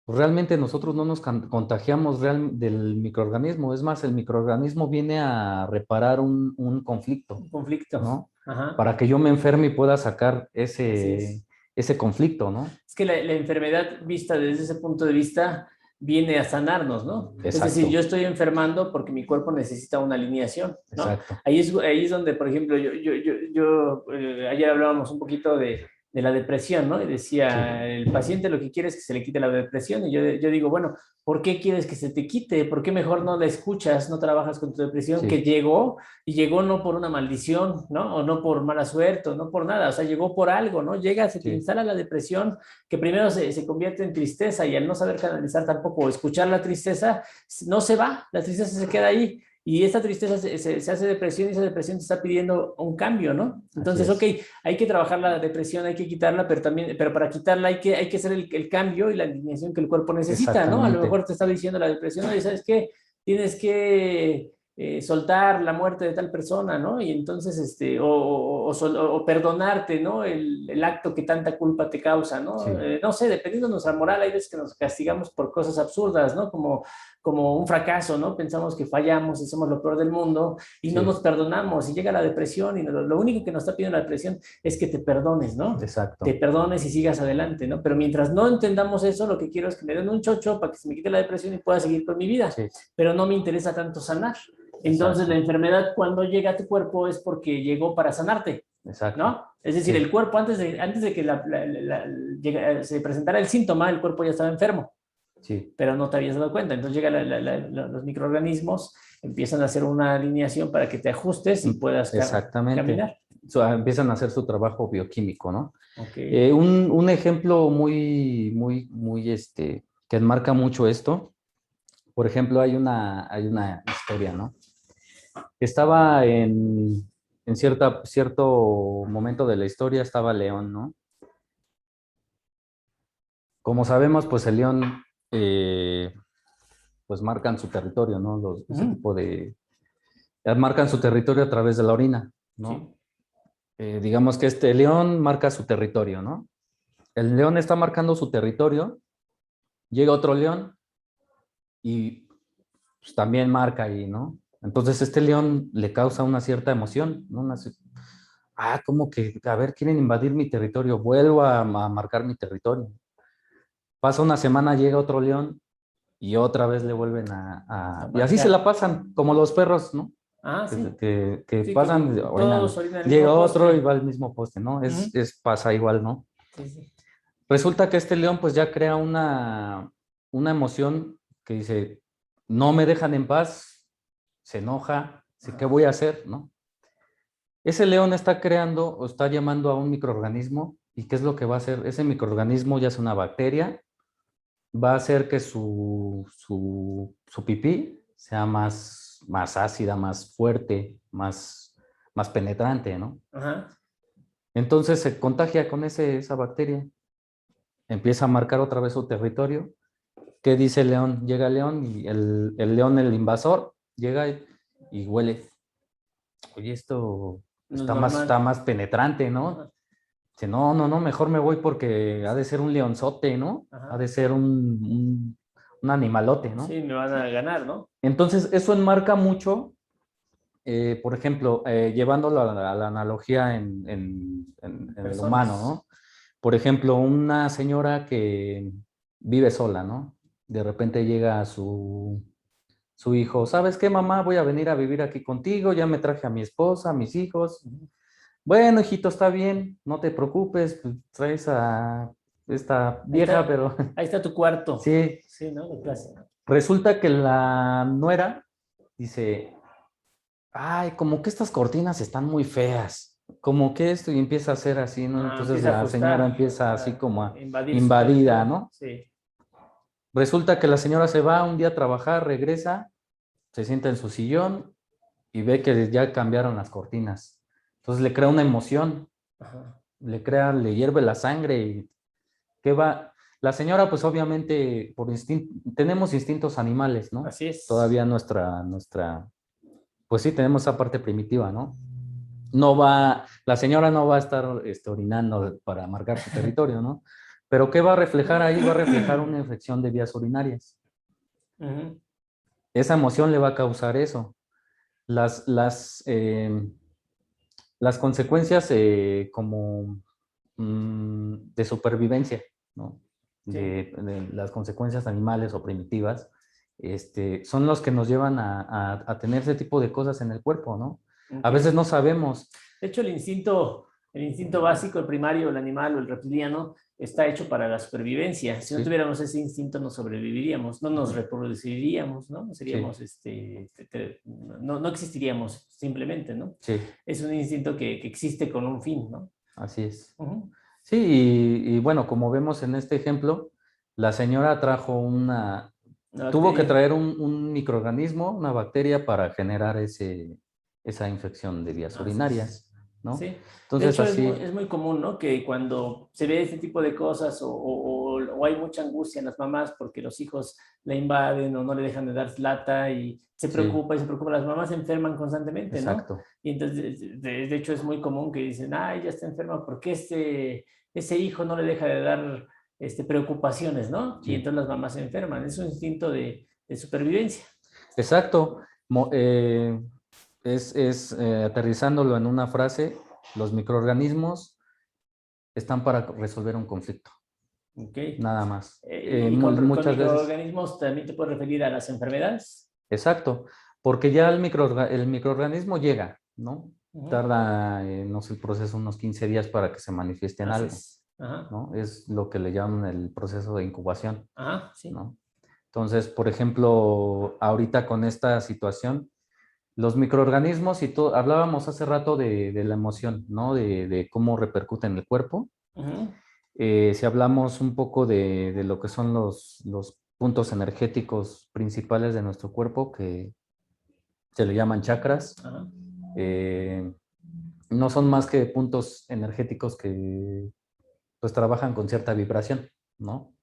realmente nosotros no nos contagiamos del microorganismo. Es más, el microorganismo viene a reparar un conflicto. Un conflicto, ¿no? Ajá. Para que yo me enferme y pueda sacar ese conflicto, ¿no? Es que la enfermedad vista desde ese punto de vista viene a sanarnos, ¿no? Exacto. Es decir, yo estoy enfermando porque mi cuerpo necesita una alineación, ¿no? Exacto. Ahí es donde, por ejemplo, ayer hablábamos un poquito de la depresión, ¿no? Y decía, sí, el paciente lo que quiere es que se le quite la depresión. Y yo digo, bueno, ¿por qué quieres que se te quite? ¿Por qué mejor no la escuchas, no trabajas con tu depresión? Sí. Que llegó, y llegó no por una maldición, ¿no? O no por mala suerte, o no por nada, o sea, llegó por algo, ¿no? Llega, se te instala la depresión, que primero se convierte en tristeza, y al no saber canalizar tampoco, o escuchar la tristeza, no se va, la tristeza se queda ahí. Y esa tristeza se hace depresión y esa depresión te está pidiendo un cambio, ¿no? Entonces, ok, hay que trabajar la depresión, hay que quitarla, pero para quitarla hay que hacer el cambio y la alineación que el cuerpo necesita, ¿no? A lo mejor te está diciendo la depresión, oye, ¿sabes qué? Tienes que soltar la muerte de tal persona, ¿no? Y entonces, o perdonarte, ¿no? El acto que tanta culpa te causa, ¿no? Sí, No sé, dependiendo de nuestra moral, hay veces que nos castigamos por cosas absurdas, ¿no? Como un fracaso, ¿no? Pensamos que fallamos y somos lo peor del mundo y no sí, nos perdonamos y llega la depresión y lo único que nos está pidiendo la depresión es que te perdones, ¿no? Te exacto. perdones y sigas adelante, ¿no? Pero mientras no entendamos eso, lo que quiero es que me den un chocho para que se me quite la depresión y pueda seguir con mi vida, Sí, pero no me interesa tanto sanar. Entonces la exacto, enfermedad cuando llega a tu cuerpo es porque llegó para sanarte, exacto. ¿no? Es decir, Sí, el cuerpo antes de que se presentara el síntoma, el cuerpo ya estaba enfermo, sí. pero no te habías dado cuenta. Entonces llegan los microorganismos, empiezan a hacer una alineación para que te ajustes y puedas Exactamente. caminar. Empiezan a hacer su trabajo bioquímico, ¿no? Ok. Un ejemplo que enmarca mucho esto, por ejemplo, hay una historia, ¿no? Estaba en cierto momento de la historia, estaba León, ¿no? Como sabemos, pues el león, pues marcan su territorio, ¿no? Ese Ujú. tipo de... Marcan su territorio a través de la orina, Sí. ¿no? Digamos que este león marca su territorio, ¿no? El león está marcando su territorio, llega otro león y pues, también marca ahí, ¿no? Entonces este león le causa una cierta emoción, ¿no? Como que, a ver, quieren invadir mi territorio, vuelvo a marcar mi territorio. Pasa una semana, llega otro león y otra vez le vuelven A Y así se marcar. la pasan, como los perros, ¿no? Ah, sí. Que Sí, pasan, que orinan. todos orinan el Llega mismo otro y poste. va al mismo poste, ¿no? Ujú. Pasa igual, ¿no? Sí, sí. Resulta que este león pues ya crea una emoción que dice, no me dejan en paz, se enoja, dice, ¿qué Ajá. voy a hacer? ¿No? Ese león está creando o está llamando a un microorganismo y ¿qué es lo que va a hacer? Ese microorganismo, ya sea una bacteria, va a hacer que su pipí sea más ácida, más fuerte, más penetrante, ¿no? Ajá. Entonces se contagia con esa bacteria, empieza a marcar otra vez su territorio. ¿Qué dice el león? Llega el león y el león, el invasor, llega y huele. Oye, esto No es normal. está más penetrante, ¿no? Ajá. Dice, no, no, no, mejor me voy porque ha de ser un leonzote, ¿no? Ha Ajá. de ser un animalote, ¿no? Sí, me van a ganar, ¿no? Entonces, eso enmarca mucho, por ejemplo, llevándolo a la analogía en el humano, Personas. ¿no? Por ejemplo, una señora que vive sola, ¿no? De repente llega su hijo, ¿sabes qué, mamá? Voy a venir a vivir aquí contigo, ya me traje a mi esposa, a mis hijos. Ujú. Bueno, hijito, está bien, no te preocupes, pues, traes a esta vieja, pero Ahí está tu cuarto. sí, Sí, ¿no? De clase. resulta que la nuera dice, ay, como que estas cortinas están muy feas, como que esto y empieza a hacer así, ¿no? Ah, Entonces empieza a la señora ajustar empieza así para como invadir su invadida, territorio. ¿no? Sí. Resulta que la señora se va un día a trabajar, regresa, se sienta en su sillón y ve que ya cambiaron las cortinas. Entonces le crea una emoción, Ajá. le hierve la sangre y ¿qué va? La señora, pues obviamente, tenemos instintos animales, ¿no? Así es. Todavía pues sí, tenemos esa parte primitiva, ¿no? La señora no va a estar orinando para marcar su territorio, ¿no? Pero ¿qué va a reflejar ahí? Va a reflejar una infección de vías urinarias. Ujú. Esa emoción le va a causar eso. Las, las, eh, las consecuencias como de supervivencia, ¿no? Sí. De las consecuencias animales o primitivas, son los que nos llevan a tener ese tipo de cosas en el cuerpo, ¿no? A Ok. veces no sabemos, De hecho, el instinto básico, el primario, el animal o el reptiliano, está hecho para la supervivencia. Si no sí, tuviéramos ese instinto, no sobreviviríamos, no nos reproduciríamos, ¿no? sí, Seríamos, no existiríamos simplemente, ¿no? sí, Es un instinto que existe con un fin, ¿no? así es. Ujú. Sí, y bueno, como vemos en este ejemplo, la señora trajo Una Tuvo que bacteria. traer un microorganismo, una bacteria, para generar esa infección de vías Así es. urinarias, ¿no? Sí, de Entonces, hecho así, es muy común, ¿no? Que cuando se ve este tipo de cosas o hay mucha angustia en las mamás porque los hijos la invaden o no le dejan de dar lata y sí, se preocupa, las mamás se enferman constantemente, ¿no? exacto, Y entonces, de hecho es muy común que dicen, ay, ya está enferma porque ese hijo no le deja de dar preocupaciones, ¿no? Y sí, entonces las mamás se enferman, es un instinto de supervivencia. exacto. Aterrizándolo en una frase, los microorganismos están para resolver un conflicto, ¿Ok? nada más. Y con Muchas veces, microorganismos también te puedes referir a las enfermedades. exacto, porque ya el microorganismo llega, ¿no? Ujú. Tarda, no sé, el proceso unos 15 días para que se manifieste en Así algo, es. Ajá, ¿no? Es lo que le llaman el proceso de incubación, ajá, sí. ¿no? Entonces, por ejemplo, ahorita con esta situación, los microorganismos, hablábamos hace rato de la emoción, ¿no? De cómo repercute en el cuerpo. Ujú, Si hablamos un poco de lo que son los puntos energéticos principales de nuestro cuerpo, que se le llaman chakras, ajá, eh, no son más que puntos energéticos que pues trabajan con cierta vibración, ¿no?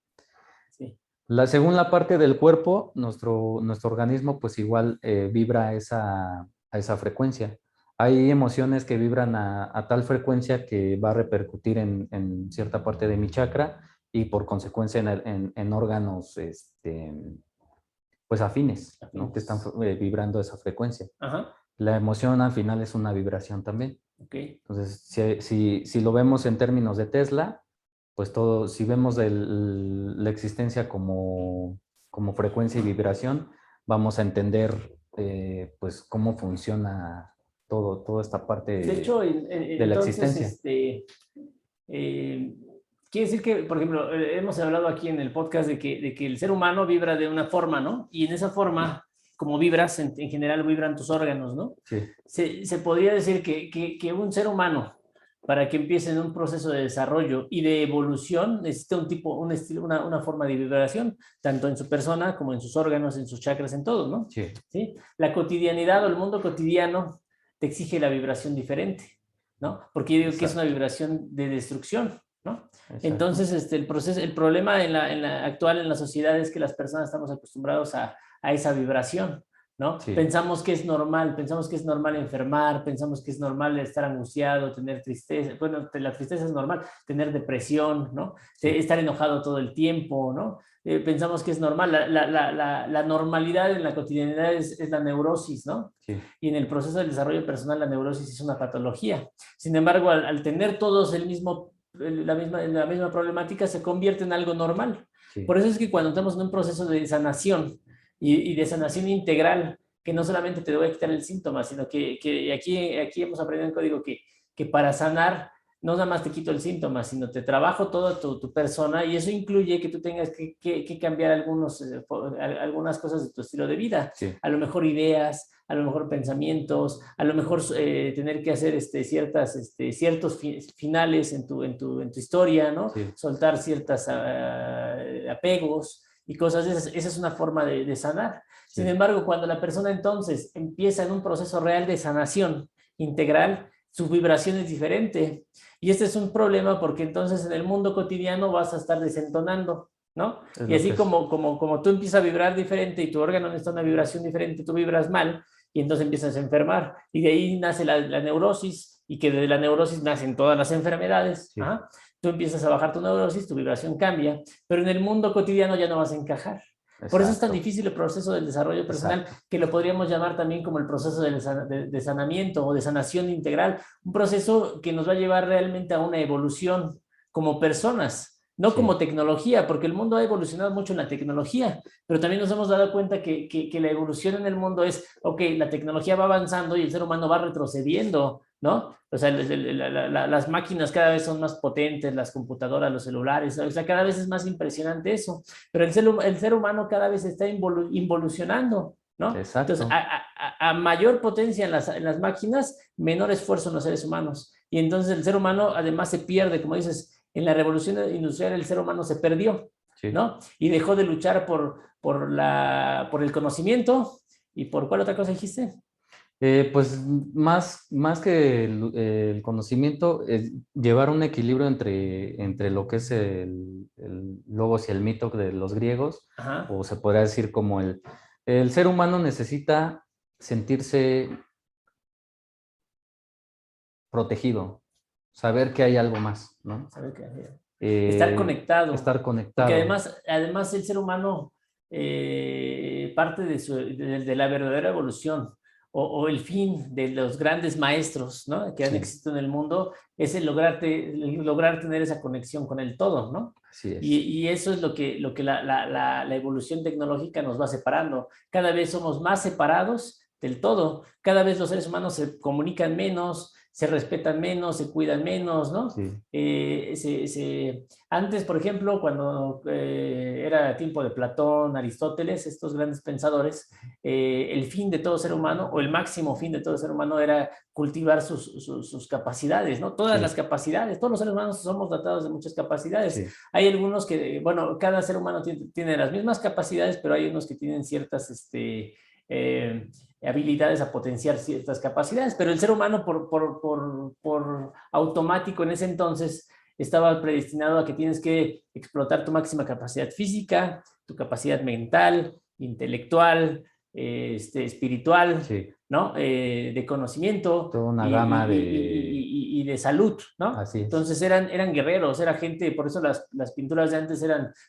sí. Según la parte del cuerpo, nuestro organismo pues igual vibra a esa frecuencia. Hay emociones que vibran a tal frecuencia que va a repercutir en cierta parte de mi chakra y por consecuencia en órganos pues afines, ¿no? Que están Afines. vibrando esa frecuencia. Ajá, La emoción al final es una vibración también. ok. Entonces, si lo vemos en términos de Tesla, pues todo, si vemos la existencia como frecuencia y vibración, vamos a entender pues cómo funciona toda esta parte De hecho, de la entonces, existencia. eh, quiere decir que, por ejemplo, hemos hablado aquí en el podcast de que el ser humano vibra de una forma, ¿no? Y en esa forma, como vibras, en general vibran tus órganos, ¿no? Sí, Se podría decir que un ser humano, para que empiece en un proceso de desarrollo y de evolución, necesita un tipo, un estilo, una forma de vibración, tanto en su persona como en sus órganos, en sus chakras, en todo, ¿no? sí, ¿Sí? La cotidianidad o el mundo cotidiano te exige la vibración diferente, ¿no? Porque yo digo que es una exacto, vibración de destrucción, ¿no? exacto. Entonces, el problema actual en la sociedad es que las personas estamos acostumbrados a esa vibración, ¿no? Sí, Pensamos que es normal enfermar, pensamos que es normal estar angustiado, tener tristeza, bueno, la tristeza es normal, tener depresión, ¿no? sí, Estar enojado todo el tiempo, ¿no? Pensamos que es normal, la normalidad en la cotidianidad es la neurosis, ¿no? sí, Y en el proceso del desarrollo personal la neurosis es una patología. Sin embargo, al tener todos la misma problemática, se convierte en algo normal. sí, Por eso es que cuando estamos en un proceso de sanación y de sanación integral, que no solamente te voy a quitar el síntoma, sino que aquí hemos aprendido en código que para sanar no nada más te quito el síntoma, sino te trabajo toda tu persona y eso incluye que tú tengas que cambiar algunas cosas de tu estilo de vida. sí, A lo mejor ideas, a lo mejor pensamientos, a lo mejor tener que hacer ciertos finales en tu historia, ¿no? sí, Soltar ciertos apegos y cosas de esas. Esa es una forma de sanar. Sin sí, embargo, cuando la persona entonces empieza en un proceso real de sanación integral, su vibración es diferente. Y este es un problema porque entonces en el mundo cotidiano vas a estar desentonando, ¿no? es Y lo que así es. como tú empiezas a vibrar diferente y tu órgano necesita una vibración diferente, tú vibras mal y entonces empiezas a enfermar. Y de ahí nace la neurosis y que de la neurosis nacen todas las enfermedades. Sí, ¿Ah? Tú empiezas a bajar tu neurosis, tu vibración cambia, pero en el mundo cotidiano ya no vas a encajar. Por eso es tan exacto, difícil el proceso del desarrollo personal, exacto. que lo podríamos llamar también como el proceso de sanamiento o de sanación integral, un proceso que nos va a llevar realmente a una evolución como personas, no como Sí, tecnología, porque el mundo ha evolucionado mucho en la tecnología, pero también nos hemos dado cuenta que la evolución en el mundo es, ok, la tecnología va avanzando y el ser humano va retrocediendo, ¿no? O sea, las máquinas cada vez son más potentes, las computadoras, los celulares, o sea, cada vez es más impresionante eso, pero el ser humano cada vez está involucionando, ¿no? Entonces, exacto. a mayor potencia en las máquinas, menor esfuerzo en los seres humanos. Y entonces el ser humano además se pierde, como dices, en la revolución industrial el ser humano se perdió. Sí. ¿no? Y dejó de luchar por el conocimiento. ¿Y por cuál otra cosa dijiste? Pues más que el conocimiento, es llevar un equilibrio entre lo que es el logos y el mito de los griegos, Ajá. o se podría decir como el ser humano necesita sentirse protegido, saber que hay algo más, ¿no? Saber estar conectado. Estar Porque conectado. además el ser humano parte de la verdadera evolución o el fin de los grandes maestros, ¿no? Que han Sí, existido en el mundo es el lograr tener esa conexión con el todo, ¿no? así es. Y eso es lo que la evolución tecnológica nos va separando. Cada vez somos más separados del todo. Cada vez los seres humanos se comunican menos, se respetan menos, se cuidan menos, ¿no? Sí, Antes, por ejemplo, cuando era tiempo de Platón, Aristóteles, estos grandes pensadores, el fin de todo ser humano o el máximo fin de todo ser humano era cultivar sus capacidades, ¿no? Todas las sí, capacidades, todos los seres humanos somos dotados de muchas capacidades. sí, Hay algunos que, bueno, cada ser humano tiene las mismas capacidades, pero hay unos que tienen ciertas, eh, habilidades a potenciar ciertas capacidades, pero el ser humano por automático en ese entonces estaba predestinado a que tienes que explotar tu máxima capacidad física, tu capacidad mental, intelectual, espiritual, sí. ¿no? De conocimiento Toda una gama de... y de salud, ¿no? Así es. Entonces eran guerreros, era gente, por eso las pinturas de antes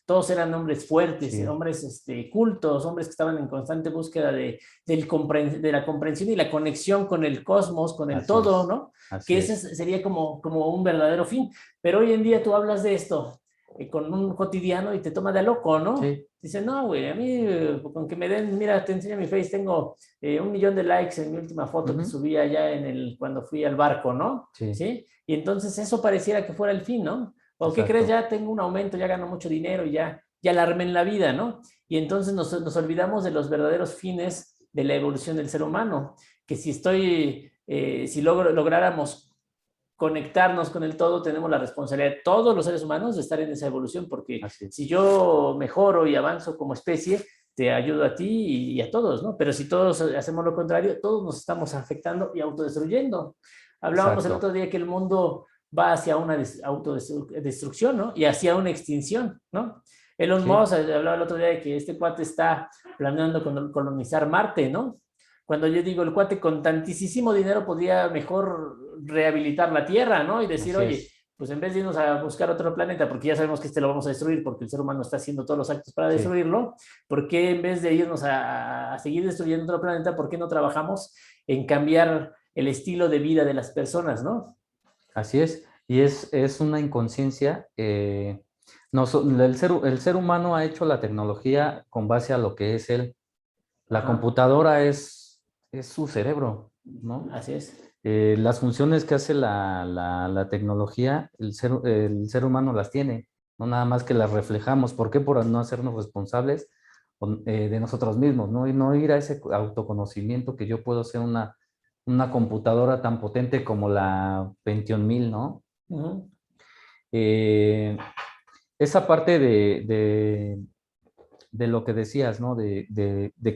todos eran hombres fuertes, Sí, hombres cultos, hombres que estaban en constante búsqueda de la comprensión y la conexión con el cosmos, con el así todo, es. ¿no? Así Que ese es. sería como un verdadero fin. Pero hoy en día tú hablas de esto con un cotidiano y te toma de loco, ¿no? Sí, Dice, no, güey, a mí con que me den, mira, te enseño mi Face, tengo 1 millón de likes en mi última foto que ujú, subí allá cuando fui al barco, ¿no? sí, ¿Sí? Y entonces eso pareciera que fuera el fin, ¿no? ¿O qué crees? exacto. Ya tengo un aumento, ya gano mucho dinero y ya la armé en la vida, ¿no? Y entonces nos olvidamos de los verdaderos fines de la evolución del ser humano, que si lográramos conectarnos con el todo, tenemos la responsabilidad de todos los seres humanos de estar en esa evolución, porque Así si es. yo mejoro y avanzo como especie, te ayudo a ti y a todos, ¿no? Pero si todos hacemos lo contrario, todos nos estamos afectando y autodestruyendo. Hablábamos el otro Exacto. día que el mundo va hacia una autodestrucción, ¿no? Y hacia una extinción, ¿no? Elon Sí, Musk hablaba el otro día de que este cuate está planeando colonizar Marte, ¿no? Cuando yo digo el cuate con tantísimo dinero podría mejor rehabilitar la Tierra, ¿no? Y decir, así oye, es. pues en vez de irnos a buscar otro planeta, porque ya sabemos que lo vamos a destruir, porque el ser humano está haciendo todos los actos para Sí, destruirlo, ¿por qué en vez de irnos a seguir destruyendo otro planeta, por qué no trabajamos en cambiar el estilo de vida de las personas, ¿no? así es. Y es una inconsciencia. El ser humano ha hecho la tecnología con base a lo que es él. La Ajá, computadora es su cerebro, ¿no? así es. Las funciones que hace la tecnología, el ser humano las tiene, no nada más que las reflejamos. ¿Por qué? Por no hacernos responsables de nosotros mismos, ¿no? Y no ir a ese autoconocimiento que yo puedo ser una computadora tan potente como la 21.000, ¿no? Uh -huh. Eh, Esa parte de lo que decías, ¿no? De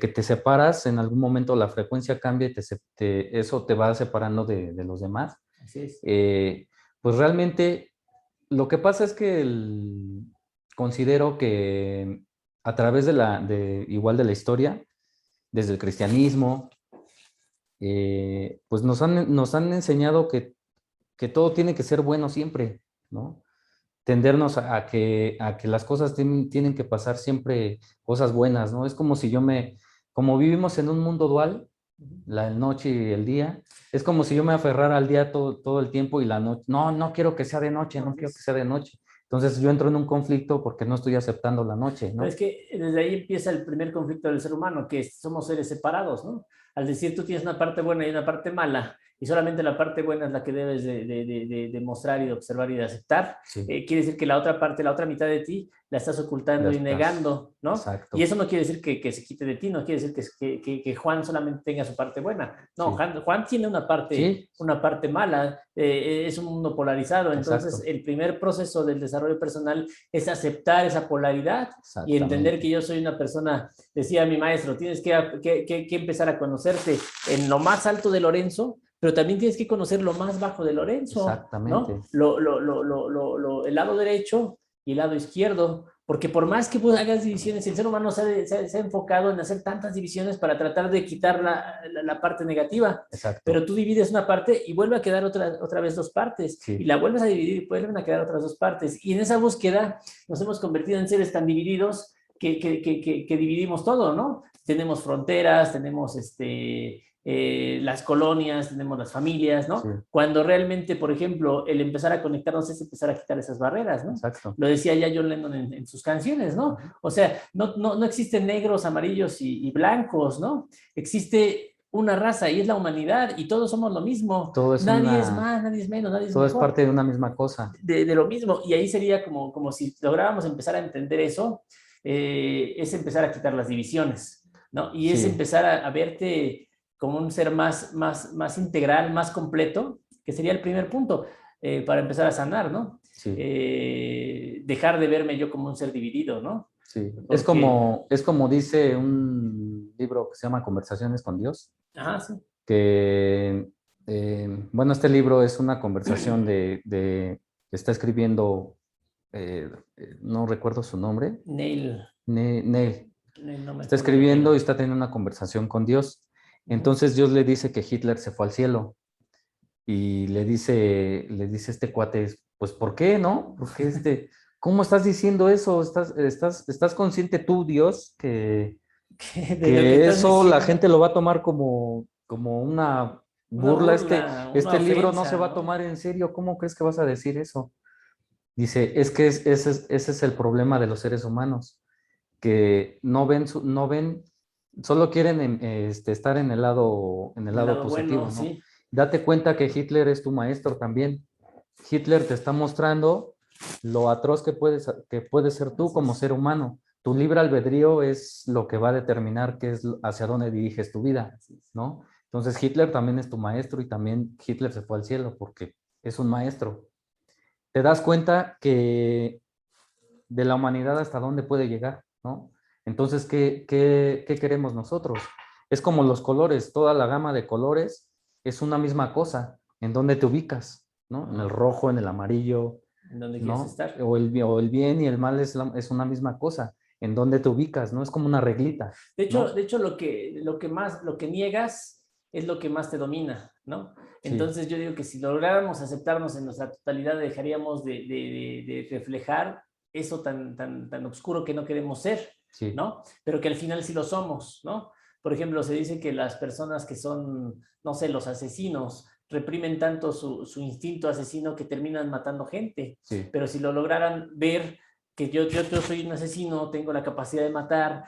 que te separas, en algún momento la frecuencia cambia y eso te va separando de los demás. Así es. Eh, pues realmente lo que pasa es que considero que a través igual de la historia, desde el cristianismo, pues nos han enseñado que todo tiene que ser bueno siempre, ¿no? Tendernos a que las cosas tienen que pasar siempre cosas buenas, ¿no? Es como si como vivimos en un mundo dual, Uh -huh. la noche y el día, es como si yo me aferrara al día todo el tiempo y la noche, no, no quiero que sea de noche, no quiero que sea de noche. Entonces yo entro en un conflicto porque no estoy aceptando la noche, Pero es ¿no? que desde ahí empieza el primer conflicto del ser humano, que somos seres separados, ¿no? Al decir tú tienes una parte buena y una parte mala, y solamente la parte buena es la que debes de mostrar y de observar y de aceptar, Sí, quiere decir que la otra parte, la otra mitad de ti, la estás ya ocultando y estás. negando, ¿no? Y Exacto. eso no quiere decir que se quite de ti, no quiere decir que Juan solamente tenga su parte buena. No, Sí, Juan tiene sí, una parte mala, es un mundo polarizado, entonces exacto. el primer proceso del desarrollo personal es aceptar esa polaridad y entender que Exactamente. yo soy una persona, decía mi maestro, tienes que empezar a conocerte en lo más alto de Lorenzo, pero también tienes que conocer lo más bajo de Lorenzo, ¿no? Exactamente. El lado derecho y el lado izquierdo, porque por más que vos hagas divisiones, el ser humano se ha enfocado en hacer tantas divisiones para tratar de quitar la parte negativa, pero Exacto. tú divides una parte y vuelve a quedar otra vez dos partes, y Sí, la vuelves a dividir y vuelven a quedar otras dos partes, y en esa búsqueda nos hemos convertido en seres tan divididos que dividimos todo, ¿no? Tenemos fronteras, tenemos las colonias, tenemos las familias, sí, ¿no? Cuando realmente, por ejemplo, el empezar a conectarnos es empezar a quitar esas barreras, ¿no? exacto. Lo decía ya John Lennon en sus canciones, ¿no? Ujú. O sea, no existen negros, amarillos y blancos, ¿no? Existe una raza y es la humanidad y todos somos lo mismo. Todo es Nadie es una, más, nadie es menos, nadie es todo es mejor. parte de una misma cosa. De lo mismo. Y ahí sería como si lográramos empezar a entender eso, es empezar a quitar las divisiones, ¿no? Y es Sí, empezar a verte como un ser más integral, más completo, que sería el primer punto para empezar a sanar, ¿no? sí, Dejar de verme yo como un ser dividido, ¿no? sí. Porque, Es como dice un libro que se llama Conversaciones con Dios, ajá, sí, que, bueno, este libro es una conversación está escribiendo, no recuerdo su nombre, Neil, Neil. no me Está está muy escribiendo y ajeno. está teniendo una conversación con Dios. Ujú. Entonces Dios le dice que Hitler se fue al cielo y le dice este cuate, pues ¿por qué, no? Porque ¿cómo estás diciendo eso? ¿Estás consciente tú, Dios, De lo que que estás eso la diciendo, gente lo va a tomar como una una burla? burla, una Este libro no se ofensa, va a ¿no? tomar en serio. ¿Cómo crees que vas a decir eso? Dice, es que ese es el problema de los seres humanos, que no ven, solo quieren estar en el El lado lado bueno, positivo, ¿no? sí. Date cuenta que Hitler es tu maestro también. Hitler te está mostrando lo atroz que puedes ser tú Así como es. ser humano. Tu libre albedrío es lo que va a determinar qué es hacia dónde diriges tu vida, Así es. ¿no? Entonces Hitler también es tu maestro y también Hitler se fue al cielo porque es un maestro. Te das cuenta que de la humanidad hasta dónde puede llegar, ¿no? Entonces, ¿qué queremos nosotros? Es como los colores, toda la gama de colores es una misma cosa. ¿En dónde te ubicas? ¿No? En el Ajá. rojo, en el amarillo, ¿En dónde quieres ¿no? estar? O el bien y el mal es una misma cosa. ¿En dónde te ubicas? ¿No? Es como una reglita, De ¿no? hecho lo que niegas es lo que más te domina, ¿no? Sí, Entonces yo digo que si lográramos aceptarnos en nuestra totalidad, dejaríamos de reflejar eso tan oscuro que no queremos ser, sí, ¿no? Pero que al final sí lo somos, ¿no? Por ejemplo, se dice que las personas que son, no sé, los asesinos, reprimen tanto su instinto asesino que terminan matando gente. sí, Pero si lo lograran ver que yo soy un asesino, tengo la capacidad de matar,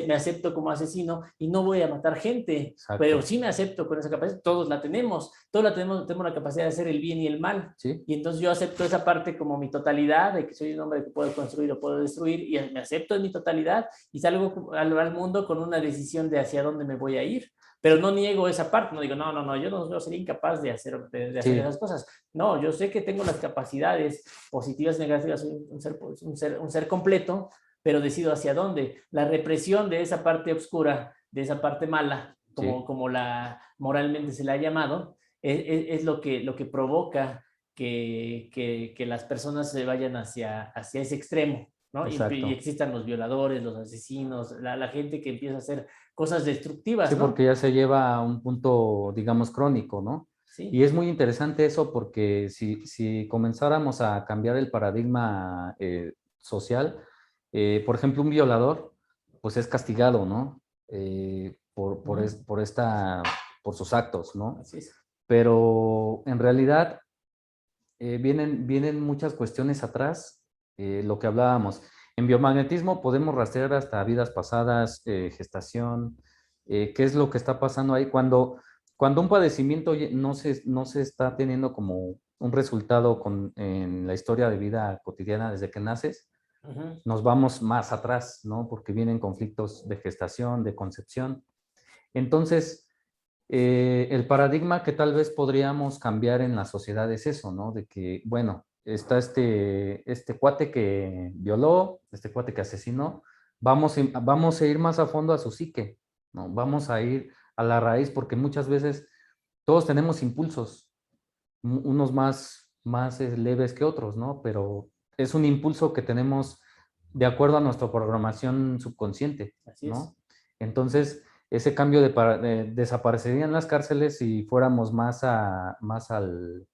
me acepto como asesino y no voy a matar gente, pero exacto. sí me acepto con esa capacidad, todos la tenemos la capacidad de hacer el bien y el mal. Sí, Y entonces yo acepto esa parte como mi totalidad, de que soy un hombre que puedo construir o puedo destruir, y me acepto en mi totalidad y salgo al mundo con una decisión de hacia dónde me voy a ir. Pero sí, no niego esa parte, no digo, no, yo sería incapaz de hacer sí, esas cosas. No, yo sé que tengo las capacidades positivas y negativas, soy un ser completo, pero decido hacia dónde. La represión de esa parte oscura, de esa parte mala, sí, como la moralmente se le ha llamado, es lo que provoca que las personas se vayan hacia ese extremo, ¿no? Y exacto. existan los violadores, los asesinos, la gente que empieza a hacer cosas destructivas, Sí, porque ¿no? ya se lleva a un punto, digamos, crónico, ¿no? Y Sí, es muy interesante eso porque si comenzáramos a cambiar el paradigma social, por ejemplo, un violador, pues es castigado, ¿no? Por sus actos, ¿no? así es. Pero en realidad vienen muchas cuestiones atrás, lo que hablábamos. En biomagnetismo podemos rastrear hasta vidas pasadas, gestación, qué es lo que está pasando ahí. cuando un padecimiento no se está teniendo como un resultado en la historia de vida cotidiana desde que naces, nos vamos más atrás, ¿no? Porque vienen conflictos de gestación, de concepción. Entonces, el paradigma que tal vez podríamos cambiar en la sociedad es eso, ¿no? De que, bueno, está este cuate que violó, este cuate que asesinó, vamos a ir más a fondo a su psique, ¿no? Vamos a ir a la raíz porque muchas veces todos tenemos impulsos, unos más leves que otros, ¿no? Pero es un impulso que tenemos de acuerdo a nuestra programación subconsciente, Así es. ¿no? Entonces, ese cambio desaparecería en las cárceles si fuéramos más al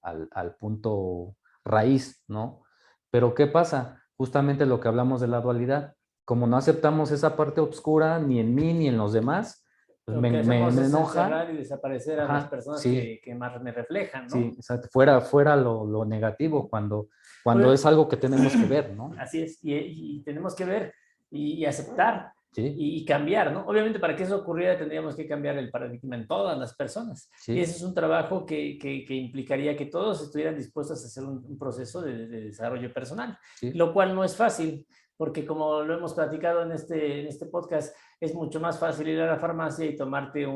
punto raíz, ¿no? Pero ¿qué pasa? Justamente lo que hablamos de la dualidad. Como no aceptamos esa parte oscura ni en mí ni en los demás, pues Lo que me hacemos es enoja. encerrar y desaparecer a las Ajá, personas sí, que más me reflejan, sí, ¿no? o sea, fuera lo negativo cuando Obvio- es algo que tenemos que ver, ¿no? Así es, y tenemos que ver y aceptar Sí, y cambiar, ¿no? Obviamente para que eso ocurriera tendríamos que cambiar el paradigma en todas las personas. Y sí, ese es un trabajo que implicaría que todos estuvieran dispuestos a hacer un proceso de desarrollo personal, sí, lo cual no es fácil, porque como lo hemos platicado en este podcast, es mucho más fácil ir a la farmacia y tomarte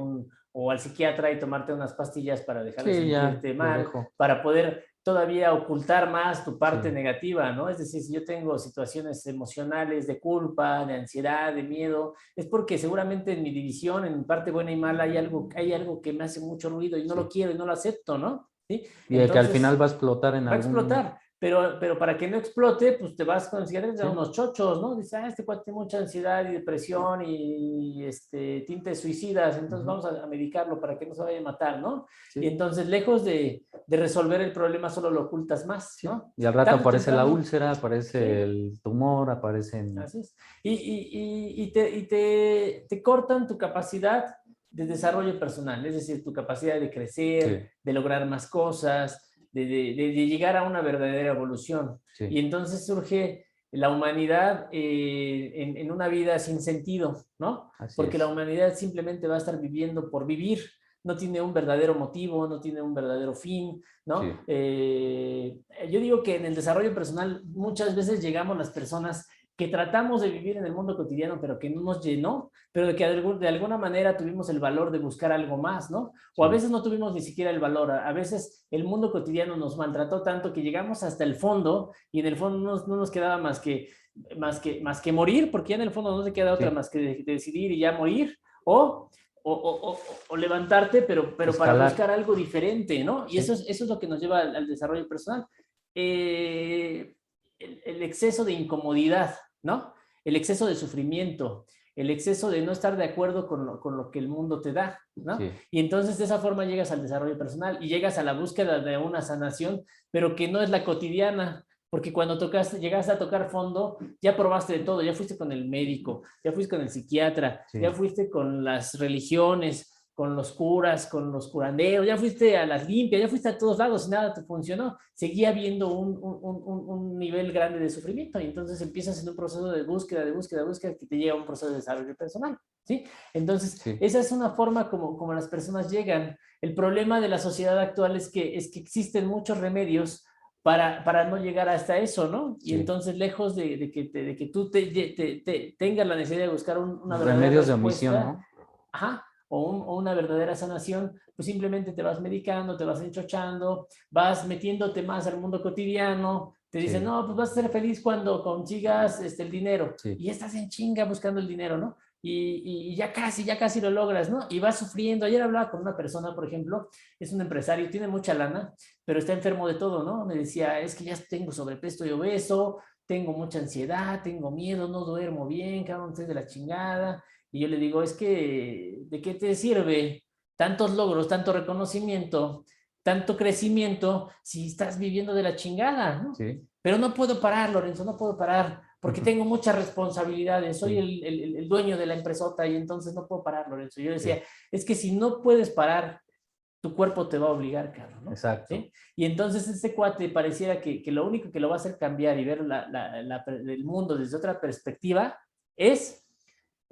o al psiquiatra y tomarte unas pastillas para dejar de sí, ya sentirte lo mal, dejo. para poder todavía ocultar más tu parte Sí, negativa, ¿no? Es decir, si yo tengo situaciones emocionales de culpa, de ansiedad, de miedo, es porque seguramente en mi división, en mi parte buena y mala, hay algo que me hace mucho ruido y no lo sí. quiero y no lo acepto, ¿no? ¿Sí? Y el que al final Entonces, va a explotar en va a algún... explotar. Pero para que no explote, pues te vas con psiquiatras a Sí, unos chochos, ¿no? Dices, este cuate tiene mucha ansiedad y depresión y tintes suicidas, entonces ujú, vamos a medicarlo para que no se vaya a matar, ¿no? Y sí, entonces, lejos de resolver el problema, solo lo ocultas más, sí. ¿no? Y al rato Tarde o aparece la temprano, úlcera, aparece sí, el tumor, aparecen... así es. Te cortan tu capacidad de desarrollo personal, es decir, tu capacidad de crecer, Sí, de lograr más cosas, de llegar a una verdadera evolución. Y sí, entonces surge la humanidad en una vida sin sentido, ¿no? así Porque la es. humanidad simplemente va a estar viviendo por vivir, no tiene un verdadero motivo, no tiene un verdadero fin, ¿no? Sí, Yo digo que en el desarrollo personal muchas veces llegamos las personas que tratamos de vivir en el mundo cotidiano, pero que no nos llenó, pero de que de alguna manera tuvimos el valor de buscar algo más, ¿no? O a sí, veces no tuvimos ni siquiera el valor, a veces el mundo cotidiano nos maltrató tanto que llegamos hasta el fondo y en el fondo no nos quedaba más que morir, porque ya en el fondo no te queda otra sí. más que decidir y ya morir, o, o levantarte, pero para Escalar. buscar algo diferente, ¿no? Y Sí, eso es lo que nos lleva al desarrollo personal. Eh, el exceso de incomodidad, ¿no? El exceso de sufrimiento, el exceso de no estar de acuerdo con lo que el mundo te da, ¿no? sí, Y entonces de esa forma llegas al desarrollo personal y llegas a la búsqueda de una sanación, pero que no es la cotidiana, porque cuando llegaste a tocar fondo, ya probaste de todo, ya fuiste con el médico, ya fuiste con el psiquiatra, ya sí, fuiste con las religiones, con los curas, con los curanderos, ya fuiste a las limpias, ya fuiste a todos lados y nada te funcionó. Seguía habiendo un nivel grande de sufrimiento y entonces empiezas en un proceso de búsqueda, que te lleva a un proceso de desarrollo personal, ¿sí? Entonces, sí, esa es una forma como las personas llegan. El problema de la sociedad actual es que existen muchos remedios para no llegar hasta eso, ¿no? Y sí. entonces, lejos de que tú tengas la necesidad de buscar una verdadera Remedios de omisión, respuesta, ¿no? ajá, o una verdadera sanación, pues simplemente te vas medicando, te vas enchochando, vas metiéndote más al mundo cotidiano, te dicen, Sí, no, pues vas a ser feliz cuando consigas el dinero, sí, y ya estás en chinga buscando el dinero, ¿no? Y ya casi lo logras, ¿no? Y vas sufriendo. Ayer hablaba con una persona, por ejemplo, es un empresario, tiene mucha lana, pero está enfermo de todo, ¿no? Me decía, es que ya tengo sobrepeso y obeso, tengo mucha ansiedad, tengo miedo, no duermo bien, cabrón, estoy de la chingada. Y yo le digo, es que, ¿de qué te sirve tantos logros, tanto reconocimiento, tanto crecimiento si estás viviendo de la chingada, ¿no? sí, Pero no puedo parar, Lorenzo, no puedo parar, porque ujú, tengo muchas responsabilidades, soy sí, el dueño de la empresota y entonces no puedo parar, Lorenzo. Yo decía, sí, es que si no puedes parar, tu cuerpo te va a obligar, cabrón, ¿no? exacto. ¿Sí? Y entonces este cuate pareciera que lo único que lo va a hacer cambiar y ver el mundo desde otra perspectiva es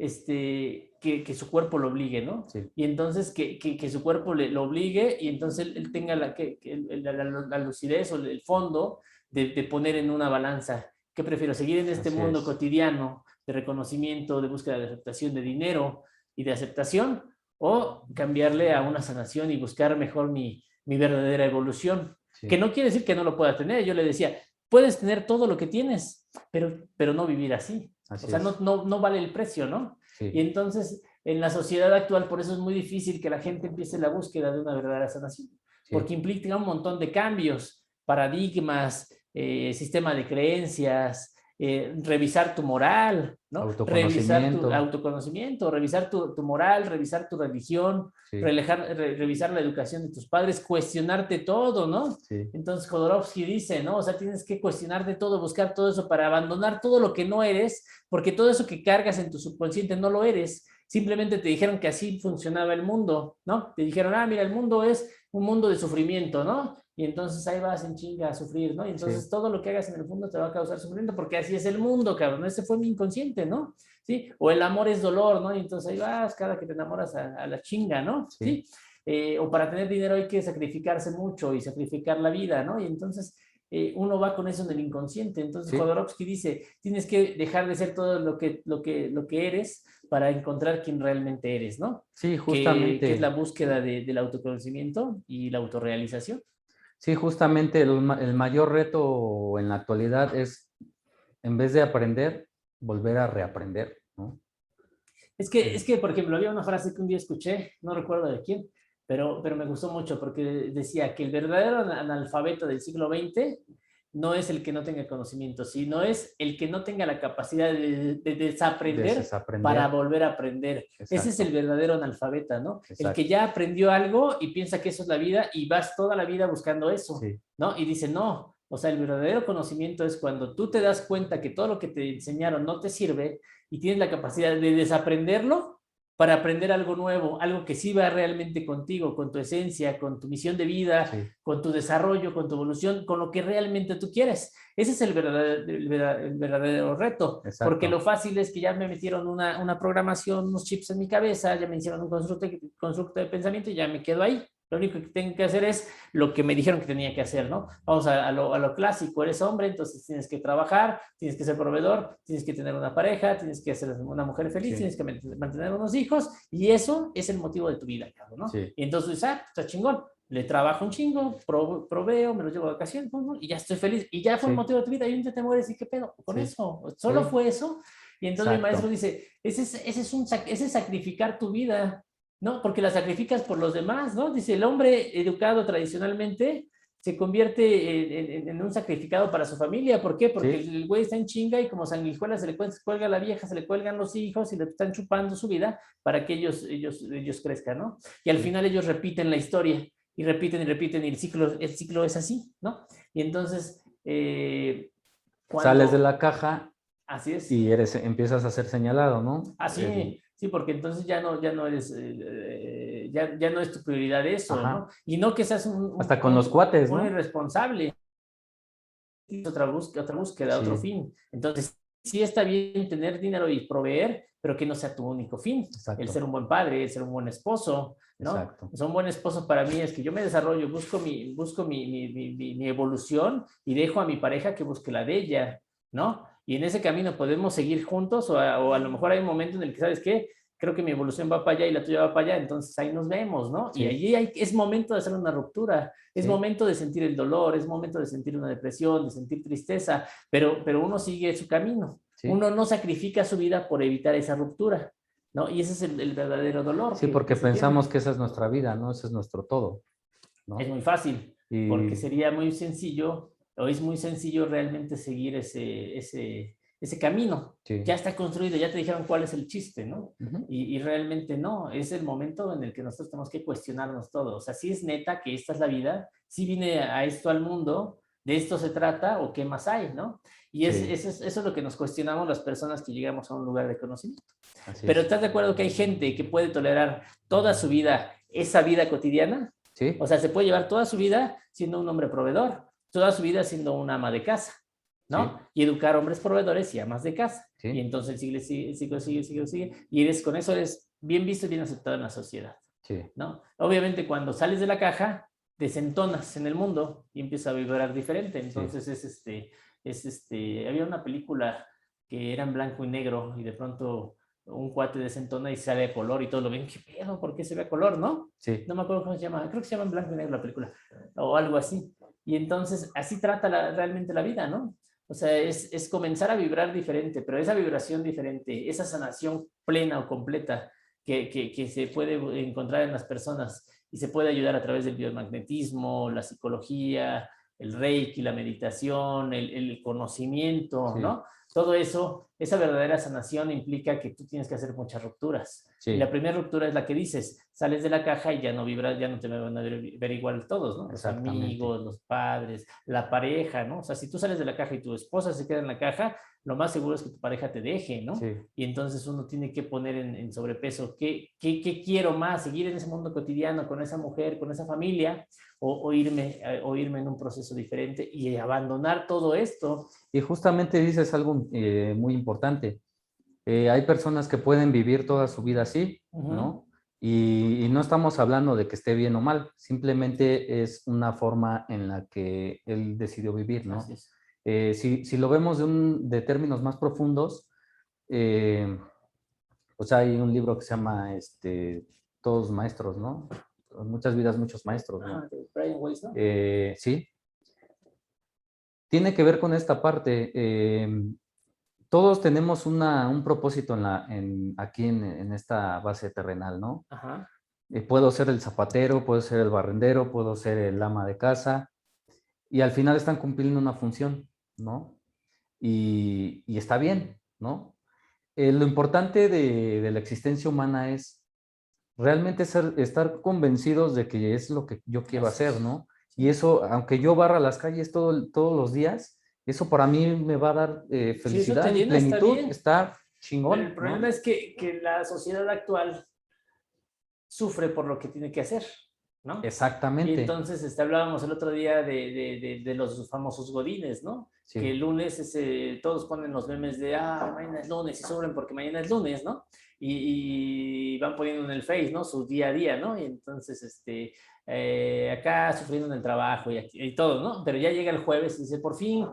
que su cuerpo lo obligue, ¿no? Sí. Y entonces que su cuerpo lo obligue y entonces él tenga la lucidez o el fondo de poner en una balanza. ¿Qué prefiero? ¿Seguir en este Así mundo es. cotidiano de reconocimiento, de búsqueda de aceptación, de dinero y de aceptación? ¿O cambiarle a una sanación y buscar mejor mi verdadera evolución? Que Sí. no quiere decir que no lo pueda tener. Yo le decía, puedes tener todo lo que tienes, pero no vivir así. O Así sea, es. no vale el precio, ¿no? Y Sí. entonces, en la sociedad actual, por eso es muy difícil que la gente empiece la búsqueda de una verdadera sanación, porque Sí. implica un montón de cambios, paradigmas, sistema de creencias, revisar tu moral, ¿no? Revisar tu Autoconocimiento. autoconocimiento, revisar tu moral, revisar tu religión, Sí. revisar la educación de tus padres, cuestionarte todo, ¿no? Sí. Entonces Jodorowsky dice, ¿no? O sea, tienes que cuestionar de todo, buscar todo eso para abandonar todo lo que no eres, porque todo eso que cargas en tu subconsciente no lo eres. Simplemente te dijeron que así funcionaba el mundo, ¿no? Te dijeron, ah, mira, el mundo es un mundo de sufrimiento, ¿no? Y entonces ahí vas en chinga a sufrir, ¿no? Y entonces Sí. todo lo que hagas en el mundo te va a causar sufrimiento porque así es el mundo, cabrón. Ese fue mi inconsciente, ¿no? ¿Sí? O el amor es dolor, ¿no? Y entonces ahí vas cada que te enamoras a la chinga, ¿no? Sí. ¿Sí? O para tener dinero hay que sacrificarse mucho y sacrificar la vida, ¿no? Y entonces uno va con eso en el inconsciente. Entonces Sí. Jodorowsky dice, tienes que dejar de ser todo lo que eres para encontrar quién realmente eres, ¿no? Sí, Que es la justamente. búsqueda del autoconocimiento y la autorrealización. Sí, justamente el mayor reto en la actualidad es, en vez de aprender, volver a reaprender, ¿no? Por ejemplo, había una frase que un día escuché, no recuerdo de quién, pero me gustó mucho porque decía que el verdadero analfabeto del siglo XX no es el que no tenga conocimiento, sino es el que no tenga la capacidad de desaprender para Desaprender. volver a aprender. Ese es el Exacto. verdadero analfabeta, ¿no? El que Exacto. ya aprendió algo y piensa que eso es la vida y vas toda la vida buscando eso, Sí. ¿no? Y dice, no, o sea, el verdadero conocimiento es cuando tú te das cuenta que todo lo que te enseñaron no te sirve y tienes la capacidad de desaprenderlo para aprender algo nuevo, algo que sí va realmente contigo, con tu esencia, con tu misión de vida, Sí. con tu desarrollo, con tu evolución, con lo que realmente tú quieres. Ese es el verdadero reto, porque lo Exacto. fácil es que ya me metieron una programación, unos chips en mi cabeza, ya me hicieron un constructo de pensamiento y ya me quedo ahí. Lo único que tengo que hacer es lo que me dijeron que tenía que hacer, ¿no? Vamos a lo clásico, eres hombre, entonces tienes que trabajar, tienes que ser proveedor, tienes que tener una pareja, tienes que ser una mujer feliz, Sí. tienes que mantener unos hijos, y eso es el motivo de tu vida, cabrón, ¿no? Sí. Y entonces dices, ah, está chingón, le trabajo un chingo, proveo, me lo llevo a vacaciones, ¿no? Y ya estoy feliz, y ya fue el Sí. motivo de tu vida, y un día te mueres, ¿y qué pedo con Sí. eso? Solo Sí. fue eso, y entonces mi maestro Exacto. dice, ese es sacrificar tu vida, ¿no? Porque la sacrificas por los demás, ¿no? Dice, el hombre educado tradicionalmente se convierte en un sacrificado para su familia. ¿Por qué? Porque Sí. el güey está en chinga y como sanguijuela se le cuelga a la vieja, se le cuelgan los hijos y le están chupando su vida para que ellos crezcan, ¿no? Y al Sí. final ellos repiten la historia y repiten y el ciclo es así, ¿no? Y entonces, Sales de cuando, la caja así es, y empiezas a ser señalado, ¿no? sí, porque entonces ya no eres, ya no es tu prioridad eso, ¿no? Ajá. Y no que seas Hasta con los cuates, un ¿no? irresponsable, otra búsqueda, otro Sí. fin. Entonces, sí está bien tener dinero y proveer, pero que no sea tu único fin. El Exacto. ser un buen padre, el ser un buen esposo, ¿no? Exacto. O sea, un buen esposo para mí es que yo me desarrollo, busco mi evolución y dejo a mi pareja que busque la de ella, ¿no? Y en ese camino podemos seguir juntos o a lo mejor hay un momento en el que, ¿sabes qué? Creo que mi evolución va para allá y la tuya va para allá, entonces ahí nos vemos, ¿no? Y Sí. allí es momento de hacer una ruptura, es Sí. momento de sentir el dolor, es momento de sentir una depresión, de sentir tristeza, pero uno sigue su camino, Sí. uno no sacrifica su vida por evitar esa ruptura, ¿no? Y ese es el verdadero dolor Sí, que porque se tiene. pensamos que esa es nuestra vida, ¿no? Ese es nuestro todo, Es ¿no? muy fácil, porque Y sería muy sencillo, o es muy sencillo realmente seguir ese camino. Ya sí. está construido, ya te dijeron cuál es el chiste, ¿no? Ujú. Y realmente no, es el momento en el que nosotros tenemos que cuestionarnos todo. O sea, si es neta que esta es la vida, si vine a esto al mundo, de esto se trata o qué más hay, ¿no? Y Sí, eso es lo que nos cuestionamos las personas que llegamos a un lugar de conocimiento. así Pero es. ¿estás de acuerdo que hay gente que puede tolerar toda su vida esa vida cotidiana? O Sí. sea, se puede llevar toda su vida siendo un hombre proveedor, toda su vida siendo una ama de casa, ¿no? Sí. Y educar hombres proveedores y amas de casa. Sí, y entonces sigue, y eres, con eso eres bien visto y bien aceptado en la sociedad, sí, ¿no? Obviamente cuando sales de la caja, desentonas en el mundo y empiezas a vibrar diferente, sí, entonces había una película que era en blanco y negro y de pronto un cuate desentona y sale de color y todo lo ven, ¿qué pedo? ¿Por qué se ve a color, no? sí, No me acuerdo cómo se llama, creo que se llama en blanco y negro la película, o algo así. Y entonces así trata realmente la vida, ¿no? O sea, es comenzar a vibrar diferente, pero esa vibración diferente, esa sanación plena o completa que se puede encontrar en las personas y se puede ayudar a través del biomagnetismo, la psicología, el reiki, la meditación, el conocimiento, sí, ¿no? Todo eso, esa verdadera sanación implica que tú tienes que hacer muchas rupturas. Y la sí, primera ruptura es la que dices, sales de la caja y ya no vibras, ya no te van a ver igual todos, ¿no? Los exactamente. amigos, los padres, la pareja, ¿no? O sea, si tú sales de la caja y tu esposa se queda en la caja, lo más seguro es que tu pareja te deje, ¿no? Sí. Y entonces uno tiene que poner en sobrepeso, ¿qué quiero más? ¿Seguir en ese mundo cotidiano con esa mujer, con esa familia? O irme en un proceso diferente y abandonar todo esto. Y justamente dices algo muy importante. Hay personas que pueden vivir toda su vida así, Ujú. ¿no? Y no estamos hablando de que esté bien o mal, simplemente es una forma en la que él decidió vivir, Así ¿no? es. Si lo vemos de términos más profundos, eh, pues hay un libro que se llama Todos Maestros, ¿no? Muchas vidas, muchos maestros, ¿no? Ajá, de Brian Weiss, ¿no? Sí, tiene que ver con esta parte. Todos tenemos un propósito aquí en esta base terrenal, ¿no? Ajá. Puedo ser el zapatero, puedo ser el barrendero, puedo ser el ama de casa, y al final están cumpliendo una función, ¿no? Y está bien, ¿no? Lo importante de la existencia humana es realmente estar convencidos de que es lo que yo quiero Así hacer, es. ¿no? Y Sí. eso, aunque yo barra las calles todos los días, eso para mí me va a dar Si eso te felicidad y llena, está plenitud, bien. está Pero el chingón, problema ¿no? es que la sociedad actual sufre por lo que tiene que hacer, ¿no? Y Exactamente, entonces hablábamos el otro día de los famosos godines, ¿no? Que sí, el lunes todos ponen los memes de, mañana es lunes y sobren porque mañana es lunes, ¿no? Y van poniendo en el Face, ¿no? Su día a día, ¿no? Y entonces, acá sufriendo en el trabajo y todo, ¿no? Pero ya llega el jueves y dice, por fin,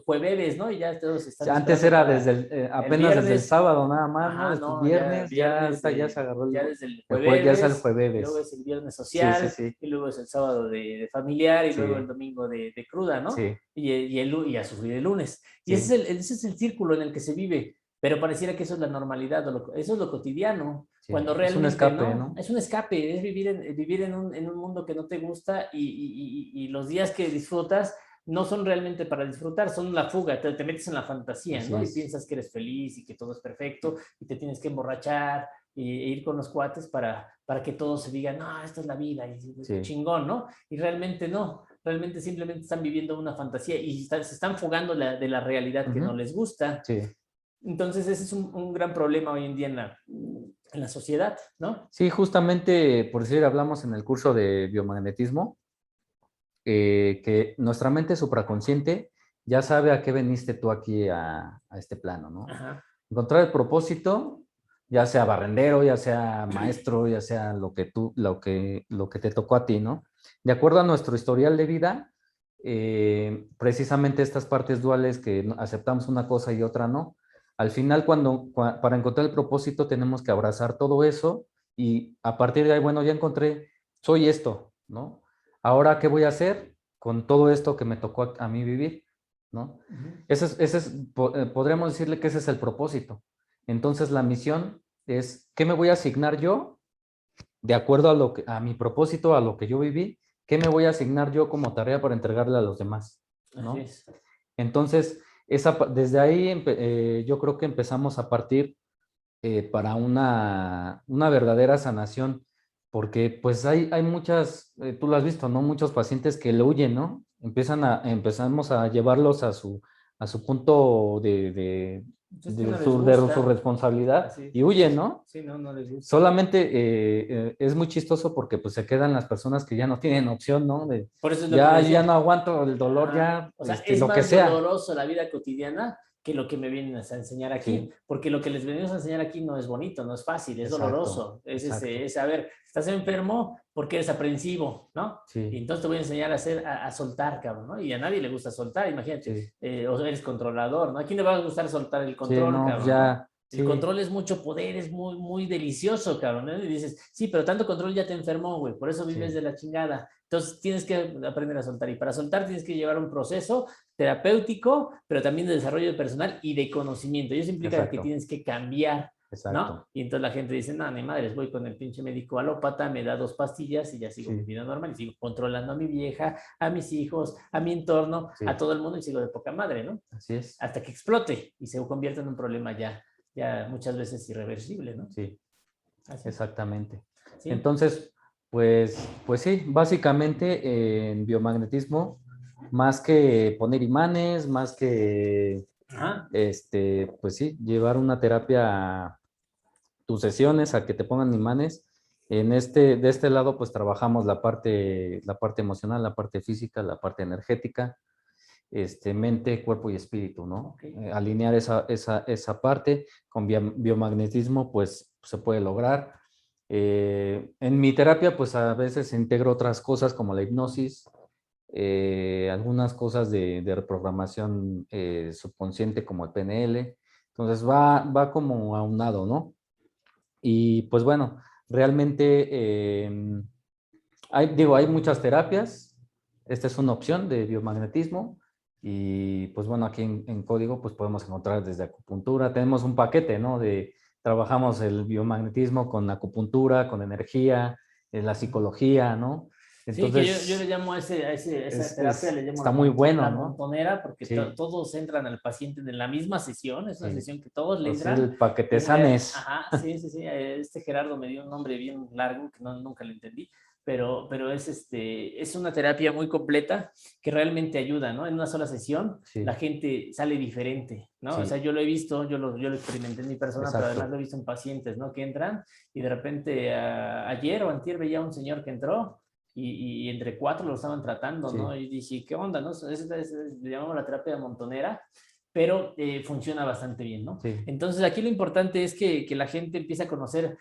jueves, ¿no? Y ya todos sí, están antes esperando era para apenas desde el viernes. sábado nada más, ¿no? Ajá, Después no, ya viernes, ya viernes ahorita ya se agarró ya desde el ya es el jueves, y luego jueves. es el viernes Sí, sí, social, sí, y luego es el sábado de familiar, y luego el sí, domingo de cruda, ¿no? sí, Y a sufrir el lunes. Y sí. ese es el círculo en el que se vive, pero pareciera que eso es la normalidad, eso es lo cotidiano, Sí, cuando es un realmente escape, no, ¿no? es un escape, es vivir en un mundo que no te gusta y los días que disfrutas no son realmente para disfrutar, son la fuga, te metes en la fantasía, Así ¿no? Y es. piensas que eres feliz y que todo es perfecto y te tienes que emborrachar e ir con los cuates para que todos se digan, no, esta es la vida, y Sí. chingón, ¿no? Y realmente no, realmente simplemente están viviendo una fantasía y se están fugando de la realidad que no Ujú. les gusta. Sí. Entonces ese es un gran problema hoy en día en la sociedad, ¿no? Sí, justamente, por decir, hablamos en el curso de biomagnetismo, que nuestra mente supraconsciente ya sabe a qué veniste tú aquí a este plano, ¿no? Ajá. Encontrar el propósito, ya sea barrendero, ya sea maestro, ya sea lo que te tocó a ti, ¿no? De acuerdo a nuestro historial de vida, precisamente estas partes duales que aceptamos una cosa y otra no, al final para encontrar el propósito tenemos que abrazar todo eso y a partir de ahí, bueno, ya encontré, soy esto, ¿no? Ahora, ¿qué voy a hacer con todo esto que me tocó a mí vivir? ¿No? Uh -huh. Podríamos decirle que ese es el propósito. Entonces, la misión es, ¿qué me voy a asignar yo de acuerdo a mi propósito, a lo que yo viví? ¿Qué me voy a asignar yo como tarea para entregarle a los demás? Así ¿No? es. Entonces, desde ahí yo creo que empezamos a partir para una verdadera sanación, porque pues hay muchas, tú lo has visto, ¿no? Muchos pacientes que le huyen, ¿no? Empezamos a llevarlos a su punto Pues es que no les gusta. de su responsabilidad Así y es. huyen, ¿no? Sí, no, no les gusta. Solamente es muy chistoso porque pues se quedan las personas que ya no tienen opción, ¿no? Por eso es lo que Ya, le yo ya no decía. aguanto el dolor, Ajá. ya, O sea, es lo que más sea. doloroso la vida cotidiana que lo que me vienen a enseñar aquí, Sí. porque lo que les venimos a enseñar aquí no es bonito, no es fácil, es Exacto, doloroso, exacto. a ver, estás enfermo porque eres aprensivo, ¿no? Y Sí, entonces te voy a enseñar a soltar, cabrón, ¿no? Y a nadie le gusta soltar, imagínate, sí. o eres controlador, ¿no? ¿A quién le va a gustar soltar el Sí, control, no, pues cabrón, no? ya, El sí, control es mucho poder, es muy, muy delicioso, cabrón, ¿no? Y dices, sí, pero tanto control ya te enfermó, güey, por eso vives sí, de la chingada. Entonces tienes que aprender a soltar y para soltar tienes que llevar un proceso terapéutico, pero también de desarrollo personal y de conocimiento. Y eso implica que exacto, tienes que cambiar, ¿no? exacto. Y entonces la gente dice, no, ni madres, voy con el pinche médico alópata, me da 2 pastillas y ya sigo mi Sí, vida normal y sigo controlando a mi vieja, a mis hijos, a mi entorno, a sí, todo el mundo y sigo de poca madre, ¿no? así es. Hasta que explote y se convierta en un problema ya muchas veces irreversible, ¿no? Sí, Así, exactamente. ¿sí? Entonces, pues sí, básicamente en biomagnetismo, más que poner imanes, más que, Ajá. pues sí, llevar una terapia a tus sesiones, a que te pongan imanes. De este lado, pues trabajamos la parte emocional, la parte física, la parte energética, mente, cuerpo y espíritu, ¿no? Ok. Alinear esa parte con biomagnetismo, pues se puede lograr. En mi terapia, pues a veces integro otras cosas como la hipnosis, algunas cosas de reprogramación subconsciente como el PNL. Entonces va como aunado, ¿no? Y pues bueno, realmente hay muchas terapias. Esta es una opción de biomagnetismo. Y pues bueno, aquí en Código pues podemos encontrar desde acupuntura. Tenemos un paquete, ¿no? Trabajamos el biomagnetismo con acupuntura, con energía, la psicología, ¿no? Sí, que yo le Entonces, llamo esa terapia, le llamo está muy bueno, la ¿no? montonera, porque Sí, todos entran al paciente en la misma sesión, es una sí. sesión que todos le O sea, entran. el paquete sanes. Ajá, sí, sí, sí, este Gerardo me dio un nombre bien largo que nunca le entendí, pero es una terapia muy completa que realmente ayuda, ¿no? En una sola sesión la Sí, gente sale diferente, ¿no? O sea, sí, yo lo he visto, yo lo experimenté en mi persona, pero además lo exacto. he visto en pacientes, ¿no? Que entran y de repente ayer o antier veía un señor que entró y entre 4 lo estaban tratando, ¿no? Sí, Y dije, ¿qué onda, no? Le llamamos la terapia montonera, pero funciona bastante bien, ¿no? sí, Entonces aquí lo importante es que la gente empiece a conocer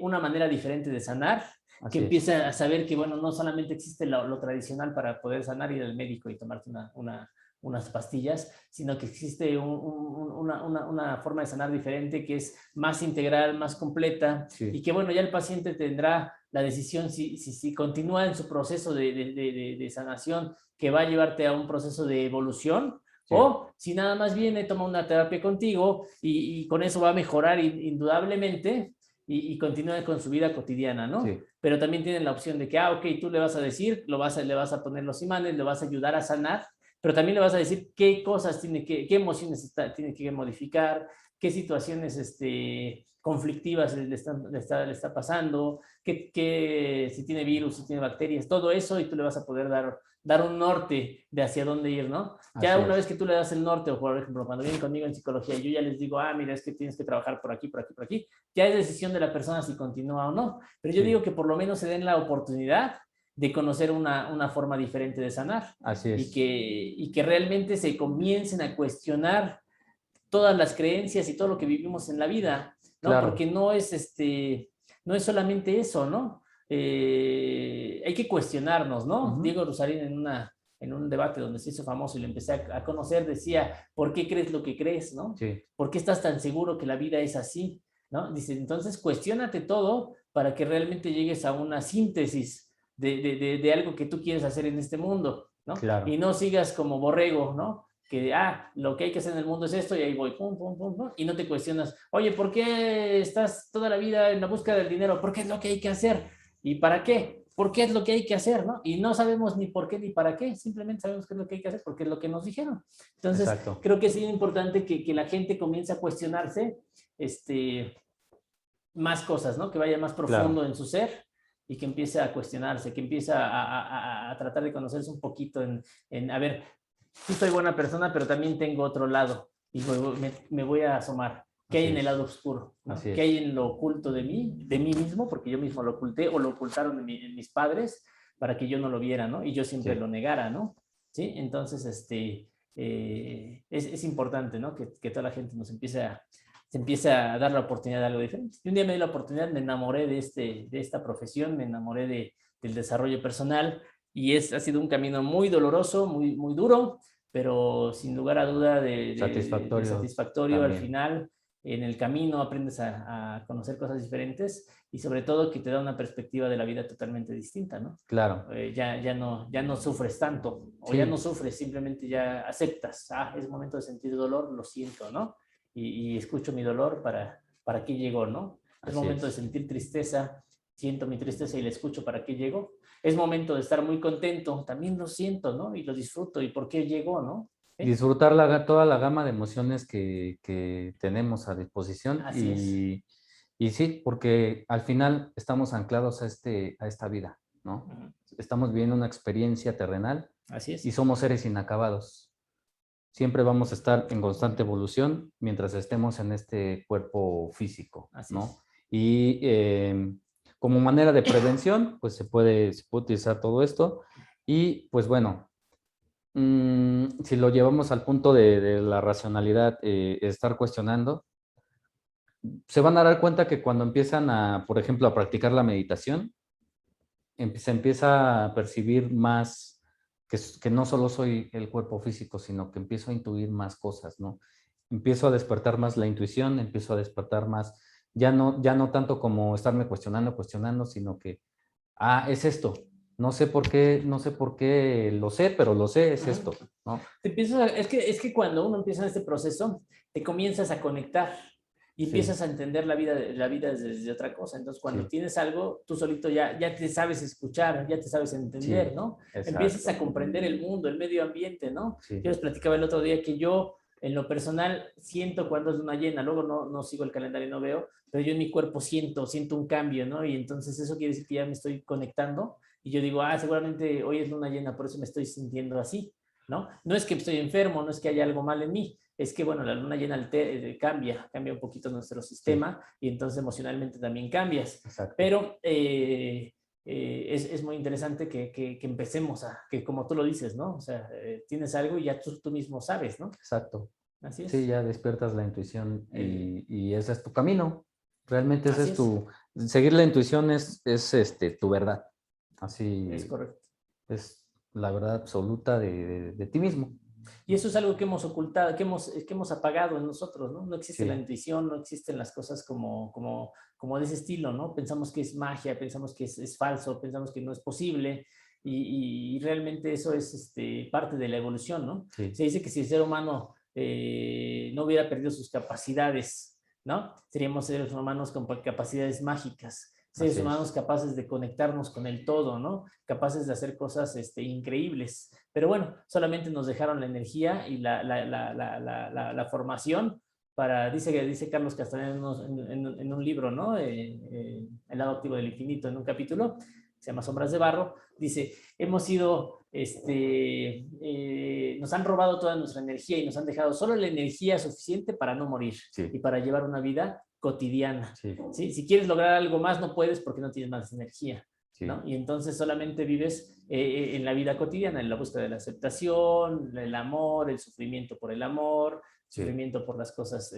una manera diferente de sanar, que así empiece es. a saber que, bueno, no solamente existe lo tradicional para poder sanar, ir al médico y tomarte unas pastillas, sino que existe una forma de sanar diferente que es más integral, más completa y Sí, que, bueno, ya el paciente tendrá la decisión si continúa en su proceso de sanación que va a llevarte a un proceso de evolución sí, o si nada más viene, toma una terapia contigo y con eso va a mejorar indudablemente y continúa con su vida cotidiana, ¿no? sí, Pero también tienen la opción de que, ok, tú le vas a decir, le vas a poner los imanes, le vas a ayudar a sanar, pero también le vas a decir qué cosas qué emociones tiene que modificar, qué situaciones conflictivas le está pasando, si tiene virus, si tiene bacterias, todo eso, y tú le vas a poder dar un norte de hacia dónde ir, ¿no? Ya así una vez es. que tú le das el norte, o por ejemplo, cuando vienen conmigo en psicología, yo ya les digo, mira, es que tienes que trabajar por aquí, por aquí, por aquí, ya es decisión de la persona si continúa o no. Pero yo digo Sí, que por lo menos se den la oportunidad de conocer una forma diferente de sanar así es. y que realmente se comiencen a cuestionar todas las creencias y todo lo que vivimos en la vida, ¿no? Porque Claro, no es solamente eso, ¿no? Hay que cuestionarnos, ¿no? ujú, Diego Rosarín en un debate donde se hizo famoso y lo empecé a conocer, decía, ¿por qué crees lo que crees, no? sí, ¿Por qué estás tan seguro que la vida es así, no? Dice, entonces cuestiónate todo para que realmente llegues a una síntesis de algo que tú quieres hacer en este mundo, ¿no? Y claro, no sigas como borrego, ¿no? Que, lo que hay que hacer en el mundo es esto y ahí voy, pum, pum, pum, pum, y no te cuestionas, oye, ¿por qué estás toda la vida en la búsqueda del dinero? ¿Por qué es lo que hay que hacer? ¿Y para qué? ¿Por qué es lo que hay que hacer? ¿No? Y no sabemos ni por qué ni para qué, simplemente sabemos qué es lo que hay que hacer porque es lo que nos dijeron. Entonces, exacto, creo que es importante que la gente comience a cuestionarse más cosas, ¿no? Que vaya más profundo claro, en su ser y que empiece a cuestionarse, que empiece a tratar de conocerse un poquito a ver, sí soy buena persona, pero también tengo otro lado y me voy a asomar. ¿Qué hay así en el es, lado oscuro? ¿No? así ¿Qué hay es. en lo oculto de mí mismo? Porque yo mismo lo oculté o lo ocultaron en mis padres para que yo no lo viera, ¿no? Y yo siempre lo Sí, negara, ¿no? ¿Sí? Entonces, es importante, ¿no? Que toda la gente se empiece a dar la oportunidad de algo diferente. Y un día me di la oportunidad, me enamoré de esta profesión, me enamoré del desarrollo personal y ha sido un camino muy doloroso, muy duro, pero sin lugar a duda de Satisfactorio satisfactorio al también. final. En el camino aprendes a conocer cosas diferentes y sobre todo que te da una perspectiva de la vida totalmente distinta, ¿no? Claro. Ya no sufres tanto o ya no Sí, sufres, simplemente ya aceptas, es momento de sentir dolor, lo siento, ¿no? Y escucho mi dolor para qué llegó, ¿no? Es así momento de es. sentir tristeza, siento mi tristeza y la escucho para qué llegó. Es momento de estar muy contento, también lo siento, ¿no? Y lo disfruto y por qué llegó, ¿no? ¿Eh? Disfrutar toda la gama de emociones que tenemos a disposición Así es, y sí, porque al final estamos anclados a esta vida, ¿no? Estamos viviendo una experiencia terrenal así y es, somos seres inacabados. Siempre vamos a estar en constante evolución mientras estemos en este cuerpo físico, así ¿no? es. Y como manera de prevención, pues se puede utilizar todo esto y pues bueno, si lo llevamos al punto de la racionalidad, estar cuestionando, se van a dar cuenta que cuando empiezan a, por ejemplo, a practicar la meditación, se empieza a percibir más que no solo soy el cuerpo físico, sino que empiezo a intuir más cosas, ¿no? Empiezo a despertar más la intuición, empiezo a despertar más, ya no tanto como estarme cuestionando, sino que, es esto. No sé por qué, no sé por qué lo sé, pero lo sé, es esto, ¿no? Es que cuando uno empieza en este proceso, te comienzas a conectar y Sí, empiezas a entender la vida desde otra cosa. Entonces, cuando sí, tienes algo, tú solito ya te sabes escuchar, ya te sabes entender, sí, ¿no? Empiezas a exacto, comprender el mundo, el medio ambiente, ¿no? sí, Yo les platicaba el otro día que yo, en lo personal, siento cuando es luna llena, luego no sigo el calendario y no veo, pero yo en mi cuerpo siento un cambio, ¿no? Y entonces eso quiere decir que ya me estoy conectando y yo digo, seguramente hoy es luna llena, por eso me estoy sintiendo así. ¿No? No es que estoy enfermo, no es que haya algo mal en mí, es que, bueno, la luna llena cambia un poquito nuestro sí, sistema y entonces emocionalmente también cambias. exacto. Pero es muy interesante que empecemos que como tú lo dices, ¿no? O sea, tienes algo y ya tú mismo sabes, ¿no? Exacto. Así Sí, es. ya despiertas la intuición Eh, y ese es tu camino. Realmente ese así es es, seguir la intuición es tu verdad. es Así correcto. es la verdad absoluta de ti mismo. Y eso es algo que hemos ocultado, que hemos apagado en nosotros, ¿no? No existe la Sí, intuición, no existen las cosas como de ese estilo, ¿no? Pensamos que es magia, pensamos que es falso, pensamos que no es posible y realmente eso es parte de la evolución, ¿no? sí, Se dice que si el ser humano no hubiera perdido sus capacidades, ¿no? Seríamos seres humanos con capacidades mágicas, seres así humanos es. capaces de conectarnos con el todo, ¿no? Capaces de hacer cosas increíbles. Pero bueno, solamente nos dejaron la energía y la formación dice Carlos Castaneda en un libro, ¿no? El lado activo del infinito, en un capítulo, se llama Sombras de Barro, dice, hemos sido, nos han robado toda nuestra energía y nos han dejado solo la energía suficiente para no morir y Sí, para llevar una vida cotidiana. sí, ¿Sí? Si quieres lograr algo más, no puedes porque no tienes más energía. ¿No? sí, Y entonces solamente vives en la vida cotidiana, en la búsqueda de la aceptación, el amor, el sufrimiento por el amor, sí, sufrimiento por las cosas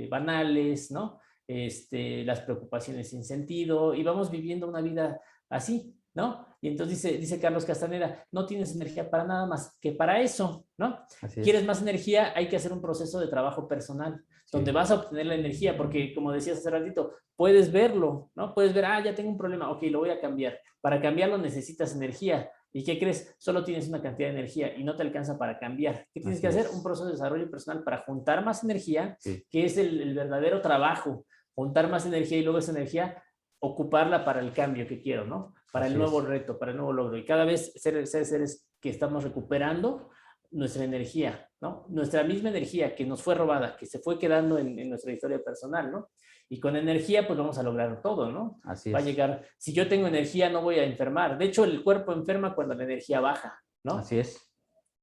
banales, ¿no? Las preocupaciones sin sentido, y vamos viviendo una vida así, ¿no? Y entonces dice Carlos Castaneda, no tienes energía para nada más que para eso, ¿no? así ¿Quieres es. más energía? Hay que hacer un proceso de trabajo personal, donde Sí, vas a obtener la energía, porque como decías hace ratito, puedes verlo, ¿no? Puedes ver, ya tengo un problema, ok, lo voy a cambiar. Para cambiarlo necesitas energía. ¿Y qué crees? Solo tienes una cantidad de energía y no te alcanza para cambiar. ¿Qué tienes que así hacer? Un es. proceso de desarrollo personal para juntar más energía, Sí, que es el verdadero trabajo. Juntar más energía y luego esa energía ocuparla para el cambio que quiero, ¿no? Para el así nuevo es. reto, para el nuevo logro. Y cada vez seres que estamos recuperando nuestra energía, ¿no? Nuestra misma energía que nos fue robada, que se fue quedando en nuestra historia personal, ¿no? Y con energía, pues vamos a lograr todo, ¿no? Así Va a es. llegar, si yo tengo energía, no voy a enfermar. De hecho, el cuerpo enferma cuando la energía baja, ¿no? Así es.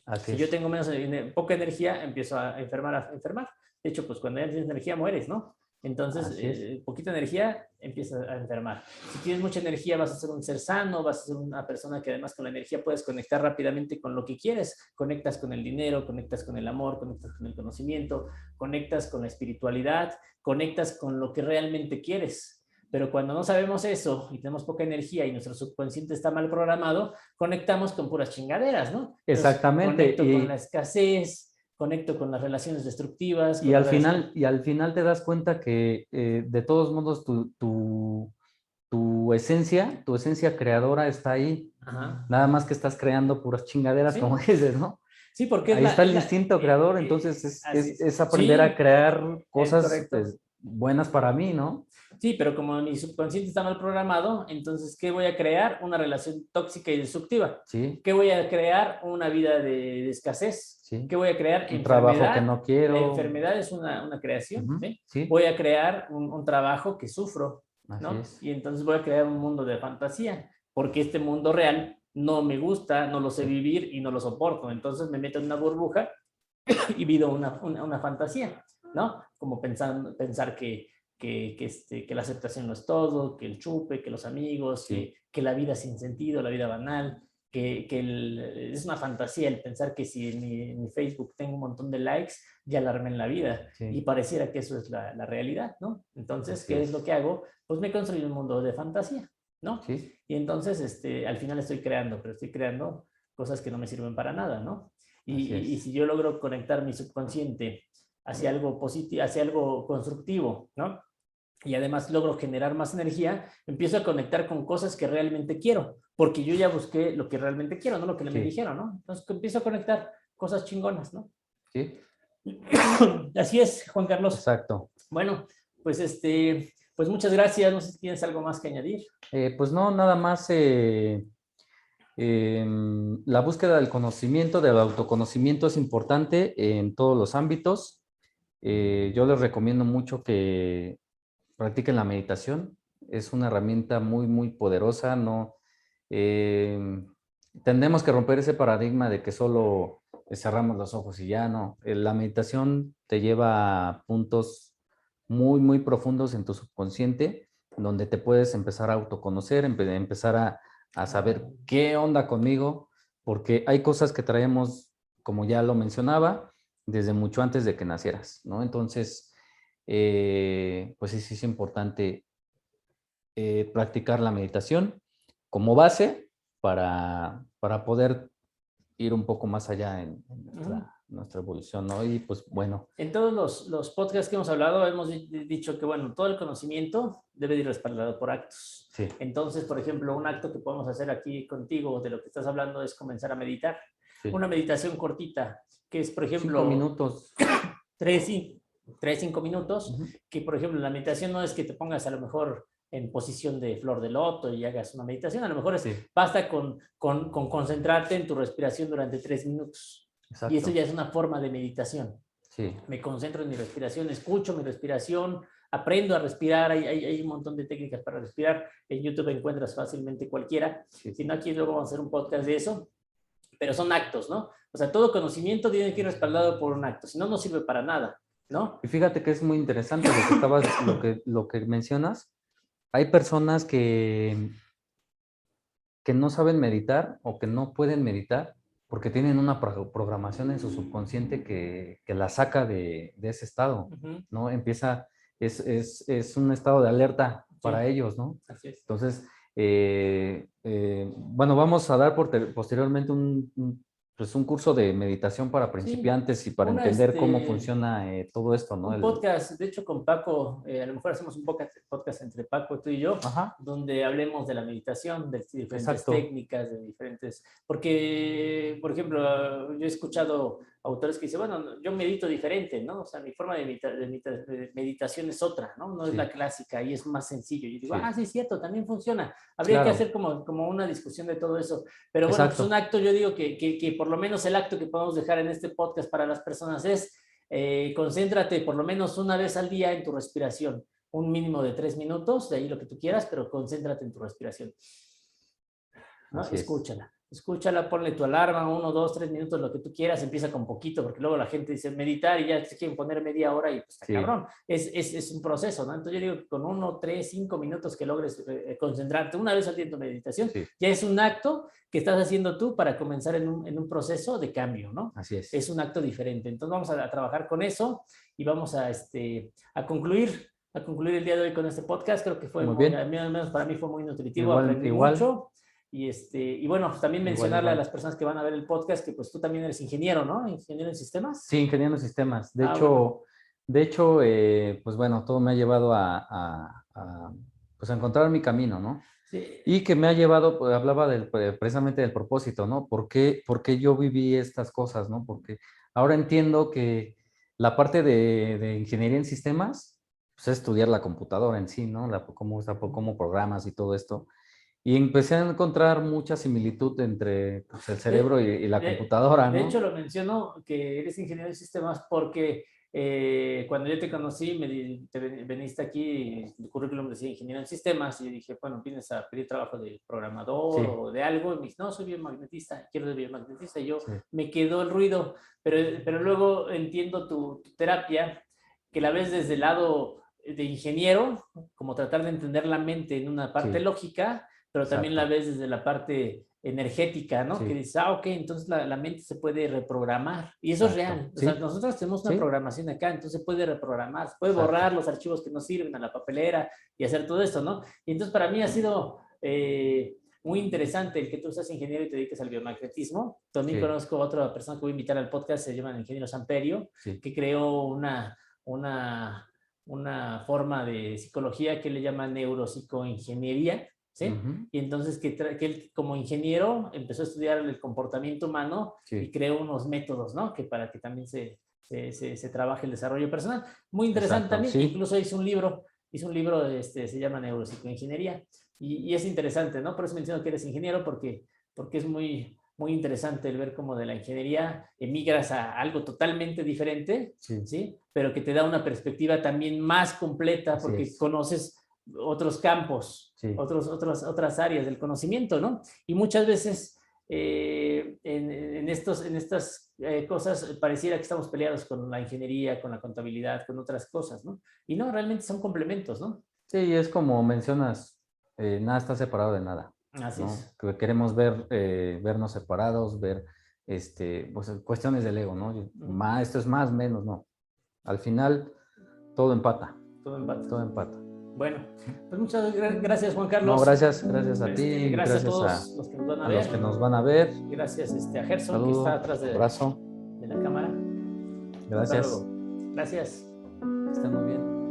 Así Si yo es. tengo poca energía, empiezo a enfermar, a enfermar. De hecho, pues cuando ya tienes energía, mueres, ¿no? Entonces, poquita energía, empiezas a enfermar. Si tienes mucha energía, vas a ser un ser sano, vas a ser una persona que además con la energía puedes conectar rápidamente con lo que quieres. Conectas con el dinero, conectas con el amor, conectas con el conocimiento, conectas con la espiritualidad, conectas con lo que realmente quieres. Pero cuando no sabemos eso y tenemos poca energía y nuestro subconsciente está mal programado, conectamos con puras chingaderas, ¿no? Entonces, Exactamente. conecto con la escasez, conecto con las relaciones destructivas. Y al final te das cuenta que de todos modos tu esencia creadora está ahí. Ajá. Nada más que estás creando puras chingaderas, Sí. como dices, ¿no? Sí, porque ahí está el instinto creador, entonces es aprender a crear cosas pues, buenas para mí, ¿no? Sí, pero como mi subconsciente está mal programado, entonces, ¿qué voy a crear? Una relación tóxica y destructiva. Sí. ¿Qué voy a crear? Una vida de escasez. Sí. ¿Qué voy a crear? Un trabajo que no quiero. La enfermedad es una creación. ¿Sí? Sí. Voy a crear un trabajo que sufro, ¿no? Así es. Y entonces voy a crear un mundo de fantasía, porque este mundo real no me gusta, no lo sé vivir y no lo soporto. Entonces me meto en una burbuja y vivo una fantasía, ¿no? Como pensar que la aceptación no es todo, que el chupe, que los amigos, Sí. que la vida sin sentido, la vida banal, es una fantasía el pensar que si en mi Facebook tengo un montón de likes, ya la armé en la vida. Sí. Y pareciera que eso es la realidad, ¿no? Entonces, ¿qué es lo que hago? Pues me construyo un mundo de fantasía, ¿no? Sí. Y entonces, al final estoy creando cosas que no me sirven para nada, ¿no? Y si yo logro conectar mi subconsciente hacia algo positivo, hacia algo constructivo, ¿no? Y además logro generar más energía, empiezo a conectar con cosas que realmente quiero, porque yo ya busqué lo que realmente quiero, no lo que me dijeron, ¿no? Entonces empiezo a conectar cosas chingonas, ¿no? Sí. Así es, Juan Carlos. Exacto. Bueno, pues pues muchas gracias. No sé si tienes algo más que añadir. Pues no, nada más la búsqueda del conocimiento, del autoconocimiento es importante en todos los ámbitos. Yo les recomiendo mucho que practiquen la meditación. Es una herramienta muy, muy poderosa. No, tendemos que romper ese paradigma de que solo cerramos los ojos y ya no. La meditación te lleva a puntos muy, muy profundos en tu subconsciente, donde te puedes empezar a autoconocer, empezar a saber qué onda conmigo, porque hay cosas que traemos, como ya lo mencionaba, desde mucho antes de que nacieras, ¿no? Entonces, pues sí es importante practicar la meditación como base para poder ir un poco más allá en nuestra evolución, ¿no? Y pues bueno. En todos los podcasts que hemos hablado hemos dicho que, bueno, todo el conocimiento debe ir respaldado por actos. Sí. Entonces, por ejemplo, un acto que podemos hacer aquí contigo de lo que estás hablando es comenzar a meditar. Sí. Una meditación cortita, que es, por ejemplo... 5 minutos. 5 minutos, que por ejemplo la meditación no es que te pongas a lo mejor en posición de flor de loto y hagas una meditación, a lo mejor basta con concentrarte en tu respiración durante 3 minutos. Exacto. Y eso ya es una forma de meditación. Sí. Me concentro en mi respiración, escucho mi respiración, aprendo a respirar, hay un montón de técnicas para respirar, en YouTube encuentras fácilmente cualquiera, si no aquí luego vamos a hacer un podcast de eso, pero son actos, ¿no? O sea, todo conocimiento tiene que ir respaldado por un acto, si no, no sirve para nada, ¿no? Y fíjate que es muy interesante lo que mencionas. Hay personas que no saben meditar o que no pueden meditar porque tienen una programación en su subconsciente que la saca de ese estado, ¿no? Es un estado de alerta para ellos, ¿no? Así es. Entonces, bueno, vamos a dar posteriormente pues un curso de meditación para principiantes y para entender cómo funciona todo esto, ¿no? Un podcast, de hecho con Paco, a lo mejor hacemos un podcast entre Paco, tú y yo, donde hablemos de la meditación, de diferentes técnicas, de diferentes... Porque, por ejemplo, yo he escuchado autores que dicen, bueno, yo medito diferente, ¿no? O sea, mi forma de meditación es otra, ¿no? No es la clásica y es más sencillo. Y digo, sí, es cierto, también funciona. Habría que hacer como una discusión de todo eso. Pero bueno, pues un acto, yo digo que por lo menos el acto que podemos dejar en este podcast para las personas es concéntrate por lo menos una vez al día en tu respiración. Un mínimo de 3 minutos, de ahí lo que tú quieras, pero concéntrate en tu respiración. ¿No? Escúchala. escúchala, ponle tu alarma, 1, 2, 3 minutos, lo que tú quieras, empieza con poquito, porque luego la gente dice meditar y ya se quieren poner media hora y pues está Sí. cabrón. Es un proceso, ¿no? Entonces yo digo que con 1, 3, 5 minutos que logres concentrarte una vez al día en tu meditación, Sí. ya es un acto que estás haciendo tú para comenzar en un proceso de cambio, ¿no? Así es. Es un acto diferente. Entonces vamos a trabajar con eso y vamos a concluir el día de hoy con este podcast. Creo que fue Muy bien. al menos para mí fue muy nutritivo, Igual, aprendí igual. mucho. Y bueno, también mencionarle igual. a las personas que van a ver el podcast que pues tú también eres ingeniero, ¿no? Ingeniero en sistemas. Sí, ingeniero en sistemas. De bueno. hecho, pues bueno, todo me ha llevado pues a encontrar mi camino, ¿no? Sí. Y que me ha llevado, pues, hablaba precisamente del propósito, ¿no? ¿Por qué yo viví estas cosas, ¿no? Porque ahora entiendo que la parte de ingeniería en sistemas, pues es estudiar la computadora en sí, ¿no? Cómo programas y todo esto. Y empecé a encontrar mucha similitud entre pues, el cerebro y la computadora, ¿no? De hecho, lo menciono que eres ingeniero de sistemas porque cuando yo te conocí, te veniste aquí, el currículum decía ingeniero en sistemas, y yo dije, bueno, vienes a pedir trabajo de programador Sí. o de algo, y me dice, no, soy biomagnetista, quiero ser biomagnetista, y yo Sí. me quedó el ruido, pero luego entiendo tu terapia, que la ves desde el lado de ingeniero, como tratar de entender la mente en una parte Sí. lógica, pero Exacto. también la ves desde la parte energética, ¿no? Sí. Que dices, ok, entonces la mente se puede reprogramar. Y eso Exacto. es real. O Sí. sea, nosotros tenemos una Sí. programación acá, entonces se puede reprogramar, se puede Exacto. borrar los archivos que no sirven a la papelera y hacer todo esto, ¿no? Y entonces para mí ha sido muy interesante el que tú seas ingeniero y te dediques al biomagnetismo. También Sí. conozco a otra persona que voy a invitar al podcast, se llama el ingeniero Samperio, Sí. que creó una forma de psicología que le llama neuropsicoingeniería, ¿sí? Ujú. Y entonces que él como ingeniero empezó a estudiar el comportamiento humano. Sí. Y creó unos métodos, ¿no? Que para que también se trabaje el desarrollo personal. Muy interesante. Exacto, también. Sí. Incluso hizo un libro, se llama Neuropsicoingeniería. Y es interesante, ¿no? Por eso menciono que eres ingeniero, porque es muy interesante el ver cómo de la ingeniería emigras a algo totalmente diferente, sí. ¿Sí? Pero que te da una perspectiva también más completa, porque conoces otros campos, sí. otras áreas del conocimiento, ¿no? Y muchas veces en estas cosas pareciera que estamos peleados con la ingeniería, con la contabilidad, con otras cosas, ¿no? Y no, realmente son complementos, ¿no? Sí, es como mencionas, nada está separado de nada. Así ¿no? es. Que queremos vernos separados, ver pues, cuestiones del ego, ¿no? Esto es más, menos, no. Al final, todo empata. Todo empata. Todo empata. Bueno, pues muchas gracias, Juan Carlos. No, gracias a ti. Gracias a todos los que nos van a ver. Los que nos van a ver. Gracias a Gerson, saludo, que está atrás de abrazo. la cámara. Gracias. Gracias. Que estén muy bien.